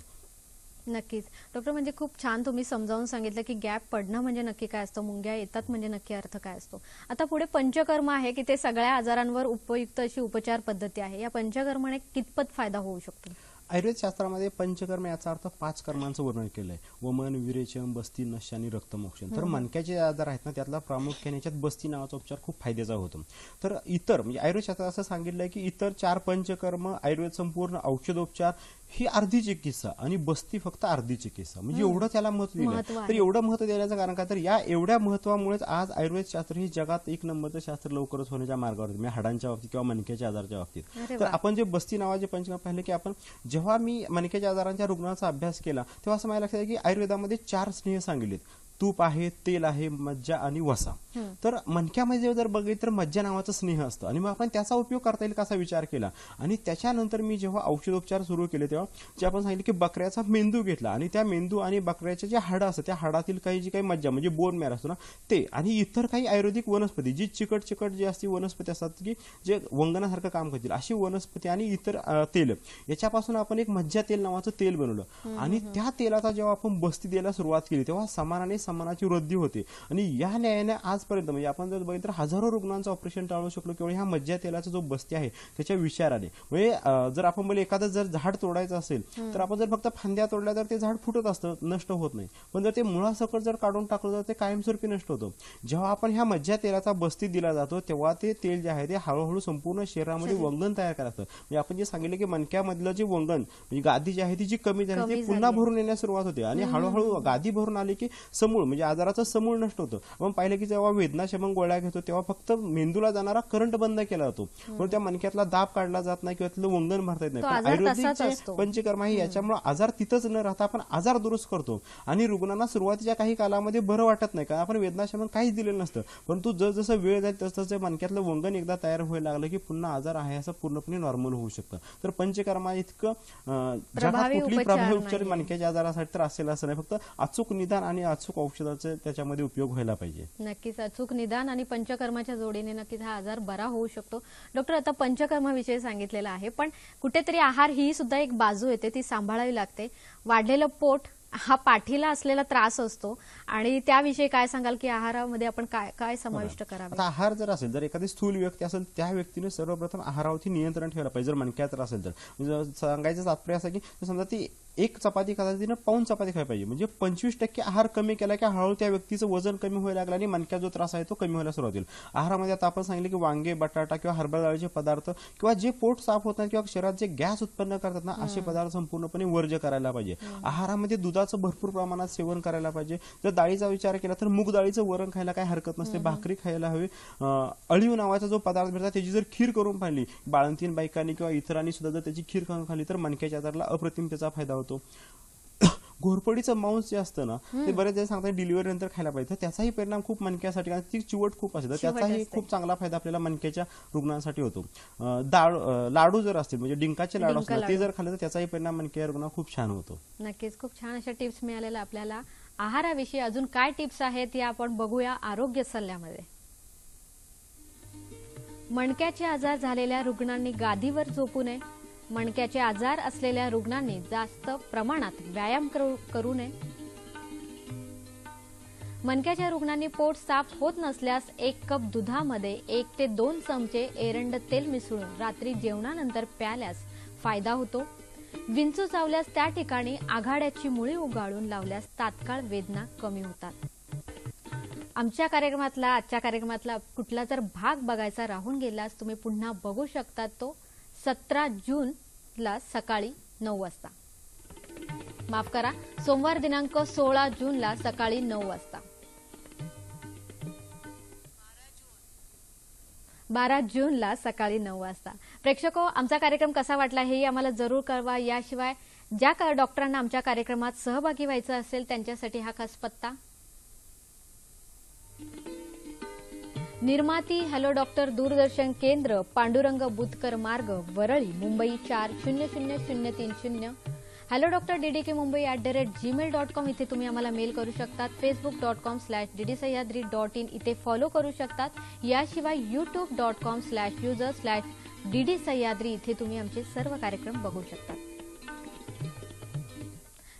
नक्कीच डॉक्टर, म्हणजे खूप छान तुम्ही समजावून सांगितलं की गॅप पडणं म्हणजे नक्की काय असतं, मुंग्या येतात म्हणजे नक्की अर्थ काय असतो. आता पुढे पंचकर्म आहे की ते सगळ्या आजारांवर उपयुक्त अशी उपचार पद्धती आहे. या पंचकर्माने कितपत फायदा होऊ शकतो? आयुर्वेद शास्त्रामध्ये पंचकर्म याचा अर्थ 5 कर्मांचं वर्णन केलंय. वमन, विरेचन, बस्ती, नश्य आणि रक्तमोक्षण. तर मणक्याचे आजार आहेत ना त्यातला प्रामुख्याने याच्यात बस्ती नावाचा उपचार खूप फायद्याचा होतो. तर इतर म्हणजे आयुर्वेद शास्त्रात असं सांगितलंय की इतर 4 पंचकर्म, आयुर्वेद संपूर्ण औषधोपचार ही अर्धी चिकित्सा आणि बस्ती फक्त अर्धी चिकित्सा, म्हणजे एवढं त्याला महत्व दिलं. तर एवढं महत्व देण्याचं कारण काय, तर या एवढ्या महत्वामुळेच आज आयुर्वेद शास्त्र ही जगात 1 नंबरचं शास्त्र लवकरच होण्याच्या मार्गावर म्हणजे हाडांच्या बाबतीत किंवा मणक्याच्या आजाराच्या बाबतीत. तर आपण जे बस्ती नावाचे पंचकर्म पाहिले की आपण जेव्हा मी मणक्याच्या आजारांच्या रुग्णांचा अभ्यास केला तेव्हा असं मला लक्षात आहे की आयुर्वेदामध्ये 4 स्नेह सांगितलेत. तूप आहे, तेल आहे, मज्जा आणि वसा. तर मणक्यामध्ये जर बघितलं तर मज्जा नावाचं स्नेह असतं आणि मग आपण त्याचा उपयोग करता येईल कसा विचार केला. आणि त्याच्यानंतर मी जेव्हा औषधोपचार सुरू केले तेव्हा जे आपण सांगितलं की बकऱ्याचा मेंदू घेतला आणि त्या मेंदू आणि बकऱ्याचे जे हाडं असतं त्या हाडातील काही जी काही मज्जा म्हणजे बोन मॅर असतो ना ते आणि इतर काही आयुर्वेदिक वनस्पती जी चिकट चिकट जी असते वनस्पती असतात की जे वंगणासारखं काम करतील अशी वनस्पती आणि इतर तेल याच्यापासून आपण एक मज्जा तेल नावाचं तेल बनवलं आणि त्या तेलाचा जेव्हा आपण बस्ती द्यायला सुरुवात केली तेव्हा समानाची वृद्धी होते. आणि या न्यायाने आजपर्यंत म्हणजे आपण जर बघितलं तर हजारो रुग्णांचं ऑपरेशन टाळू शकलो केवळ ह्या मज्जा तेलाचा जो बस्ती आहे त्याच्या विचाराने. म्हणजे जर आपण बोलले एखादं जर झाड तोडायचं असेल तर आपण जर फक्त फांद्या तोडल्या तर ते झाड फुटत असतं, नष्ट होत नाही. पण जर ते मुळासकट जर काढून टाकलं तर ते कायमस्वरूपी नष्ट होतं. जेव्हा आपण ह्या मज्जा तेलाचा बस्ती दिला जातो तेव्हा ते तेल जे आहे ते हळूहळू संपूर्ण शरीरामध्ये वंगण तयार करायचं. म्हणजे आपण जे सांगितलं की मणक्यामधलं जे वंगण म्हणजे गादी जी आहे ती जी कमी झाली ती पुन्हा भरून येण्यास सुरुवात होते आणि हळूहळू गादी भरून आली की समूळ म्हणजे आजाराचं समूळ नष्ट होतं. आपण पाहिलं की जेव्हा वेदनाशमन गोळ्या घेतो तेव्हा फक्त मेंदूला जाणारा करंट बंद केला जातो पण त्या मणक्यातला दाब काढला जात नाही किंवा त्यातलं वंगण भरता येत नाही. पण आयुर्वेदिक पंचकर्म आहे याच्यामुळे आजार तिथंच न राहता आपण आजार दुरुस्त करतो आणि रुग्णांना सुरुवातीच्या काही कालामध्ये बरं वाटत नाही कारण आपण वेदनाशमन काहीच दिलेलं नसतं. परंतु जसं वेळ जाईल तसं मणक्यातलं वंगण एकदा तयार व्हायला लागलं की पुन्हा आजार आहे असं पूर्णपणे नॉर्मल होऊ शकतं. तर पंचकर्मा इतकं जगात कुठली प्रभावी उपचार मणक्याच्या आजारासाठी तर असेल असं नाही, फक्त अचूक निदान आणि अचूक औषधाचे त्याच्यामध्ये उपयोग व्हायला पाहिजे. नक्कीच अचूक निदान आणि पंचकर्माच्या जोडीने नक्कीच हा आजार बरा होऊ शकतो. डॉक्टर आता पंचकर्माविषयी सांगितलेलं आहे पण कुठेतरी आहार ही सुद्धा एक बाजू येते, ती सांभाळावी लागते. वाढलेलं पोट हा पाठीला असलेला त्रास असतो आणि त्याविषयी काय सांगाल की आहारामध्ये आपण काय काय समाविष्ट करावे? आता आहार जर असेल जर एखादी स्थूल व्यक्ती असेल त्या व्यक्तीने सर्वप्रथम आहारावरती नियंत्रण ठेवायला पाहिजे. जर मणक्यात असेल तर म्हणजे सांगायचं तात्पर्य असं की समजा ती 1 चपाती खायला तिने पाऊण चपाती खायला पाहिजे. म्हणजे 25% आहार कमी केला की हळूहळू त्या व्यक्तीचं वजन कमी व्हायला लागलं आणि मणक्यात जो त्रास आहे तो कमी व्हायला सुरुवात होईल. आहारामध्ये आता आपण सांगितलं की वांगे, बटाटा किंवा हरभरा डाळीचे पदार्थ किंवा जे पोट साफ होत नाही किंवा शरीरात जे गॅस उत्पन्न करतात ना असे पदार्थ संपूर्णपणे वर्ज्य करायला पाहिजे. आहारामध्ये दुधाचं भरपूर प्रमाणात सेवन करायला पाहिजे. जर डाळीचा विचार केला तर मूग डाळीचं वरण खायला काही हरकत नसते, भाकरी खायला हवी. अळीव नावाचा जो पदार्थ मिळतात त्याची जर खीर करून पाहिली बाळंतीण बायकांनी किंवा इतरांनी सुद्धा जर त्याची खीर करून खाल्ली तर मणक्याच्या आजाराला अप्रतिम त्याचा फायदा होतो. घोरपडीचं मांस जे असतं ना ते बरेच जण सांगतात डिलिव्हरी नंतर खायला पाहिजे, तर त्याचाही परिणाम खूप मणक्यासाठी कारण ती चिवट खूप असते तर त्याचाही खूप चांगला फायदा आपल्याला मणक्याच्या रुग्णांसाठी होतो. लाडू जर असतील म्हणजे डिंकाचे लाडू असतील ते जर खाल्ले तर त्याचाही परिणाम मणक्या रुग्णांना खूप छान होतो. नक्कीच खूप छान अशा टिप्स मिळालेल्या आपल्याला. आहाराविषयी अजून काय टिप्स आहेत या आपण बघूया आरोग्य सल्ल्यामध्ये. मणक्याचे आजार झालेल्या रुग्णांनी गादीवर झोपू नये. मणक्याचे आजार असलेल्या रुग्णांनी जास्त प्रमाणात व्यायाम करू नये. मणक्याच्या रुग्णांनी पोट साफ होत नसल्यास 1 कप दुधामध्ये 1 ते 2 चमचे एरंड तेल मिसळून रात्री जेवणानंतर प्यायल्यास फायदा होतो. विंचू चावल्यास त्या ठिकाणी आघाड्याची मुळी उगाळून लावल्यास तात्काळ वेदना कमी होतात. आजच्या कार्यक्रमातला कुठला जर भाग बघायचा राहून गेलास तुम्ही पुन्हा बघू शकता. तो 17 जूनला सकाळी 9 वाजता, माफ करा सोमवार दिनांक 16 जूनला सकाळी 9 वाजता. 12 जूनला सकाळी 9 वाजता. प्रेक्षको आमचा कार्यक्रम कसा वाटला हेही आम्हाला जरूर कळवा. याशिवाय ज्या डॉक्टरांना आमच्या कार्यक्रमात सहभागी व्हायचं असेल त्यांच्यासाठी हा खास पत्ता निर्माती हॅलो डॉक्टर दूरदर्शन केंद्र, पांडुरंग बुतकर मार्ग, Worli, Mumbai 400030. Hello doctor DDK Mumbai @gmail.com इथे तुम्ही आम्हाला मेल करू शकतात. facebook.com/ddsahyadri.in इथे फॉलो करू शकतात. याशिवाय youtube.com/user/ddsahyadri इथे तुम्ही आमचे सर्व कार्यक्रम बघू शकतात.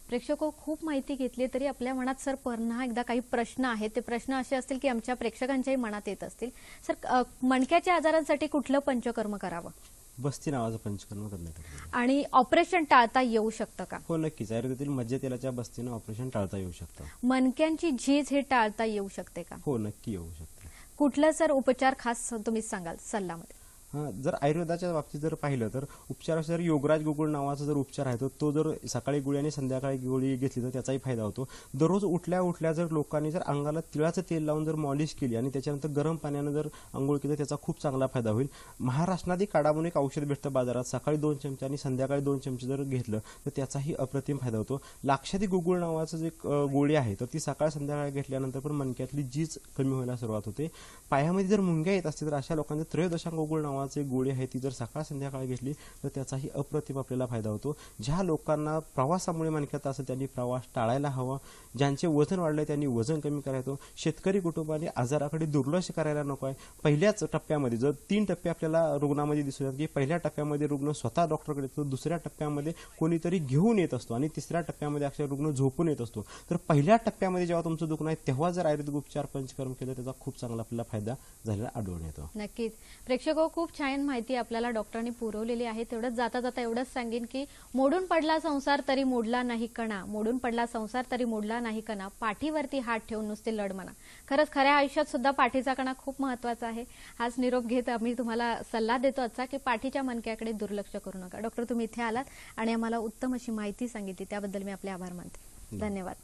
प्रेक्षको, खूप माहिती घेतली तरी आपल्या मनात सर पुन्हा एकदा काही प्रश्न आहेत. ते प्रश्न असे असतील की आमच्या प्रेक्षकांच्याही मनात येत असतील. सर, मणक्याच्या आजारांसाठी कुठलं पंचकर्म करावं बस्ती नावाचं पंचकर्म करण्यात आलं. आणि ऑपरेशन टाळता येऊ शकतं का? हो, नक्कीच. आयुर्वेदातील मज्जा तेलाच्या बस्तीनं ऑपरेशन टाळता येऊ शकतं. मणक्यांची झीज हे टाळता येऊ शकते का? हो, नक्की येऊ शकतं. कुठला सर उपचार खास तुम्ही सांगाल सल्लामध्ये? जर आयुर्वेदाच्या बाबतीत जर पाहिलं तर उपचार जर योगराज गुगुळ नावाचा जर उपचार आहे तो जर सकाळी गोळी आणि संध्याकाळी गोळी घेतली तर त्याचाही फायदा होतो. दररोज उठल्या जर लोकांनी जर अंगाला तिळाचं तेल लावून जर मॉलिश केली आणि त्याच्यानंतर गरम पाण्यानं जर आंघोळ केली तर त्याचा खूप चांगला फायदा होईल. महाराष्ट्रादी काढा म्हणून एक औषध भेटतं बाजारात. सकाळी 2 चमचे आणि संध्याकाळी 2 चमचे जर घेतलं तर त्याचाही अप्रतिम फायदा होतो. लाक्षादी गुगुळ नावाचं जे गोळी आहे तर ती सकाळ संध्याकाळी घेतल्यानंतर पण मणक्यातली जीज कमी व्हायला सुरुवात होते. पायामध्ये जर मुंग्या येत असतील तर अशा लोकांचे त्रयोदशांग गुगुळ नावाचे गोळी आहे ती जर सकाळ संध्याकाळी घेतली तर त्याचाही अप्रतिम आपल्याला फायदा होतो. ज्या लोकांना प्रवासामुळे मणक्यात असेल त्यांनी प्रवास टाळायला हवा. ज्यांचे वजन वाढलंय त्यांनी वजन कमी करायचं. शेतकरी कुटुंबाने आजाराकडे दुर्लक्ष करायला नको आहे. पहिल्याच टप्प्यामध्ये जर 3 टप्पे आपल्याला रुग्णामध्ये दिसून येतात की पहिल्या टप्प्यामध्ये रुग्ण स्वतः डॉक्टरकडे येतो, दुसऱ्या टप्प्यामध्ये कोणीतरी घेऊन येत असतो आणि तिसऱ्या टप्प्यामध्ये अक्षर रुग्ण झोपून येत असतो. तर पहिल्या टप्प्यामध्ये जेव्हा तुमचं दुखणं आहे तेव्हा जर आयुर्वेदिक उपचार पंचकर्म केलं त्याचा खूप चांगला आपल्याला फायदा झालेला आढळून येतो. नक्कीच. प्रेक्षको, खूप छान माहिती आपल्याला डॉक्टरांनी पुरवलेली आहे. तेवढंच जाता जाता एवढंच सांगेन की मोडून पडला संसार तरी मोडला नाही कणा, मोडून पडला संसार तरी मोडला नाही कणा, पाठीवरती हात ठेवून नुसते लढ म्हणा. खरंच खऱ्या आयुष्यात सुद्धा पाठीचा कणा खूप महत्वाचा आहे. हाच निरोप घेत आम्ही तुम्हाला सल्ला देतो आजचा की पाठीच्या मणक्याकडे दुर्लक्ष करू नका. डॉक्टर, तुम्ही इथे आलात आणि आम्हाला उत्तम अशी माहिती सांगितली त्याबद्दल मी आपले आभार मानते. धन्यवाद.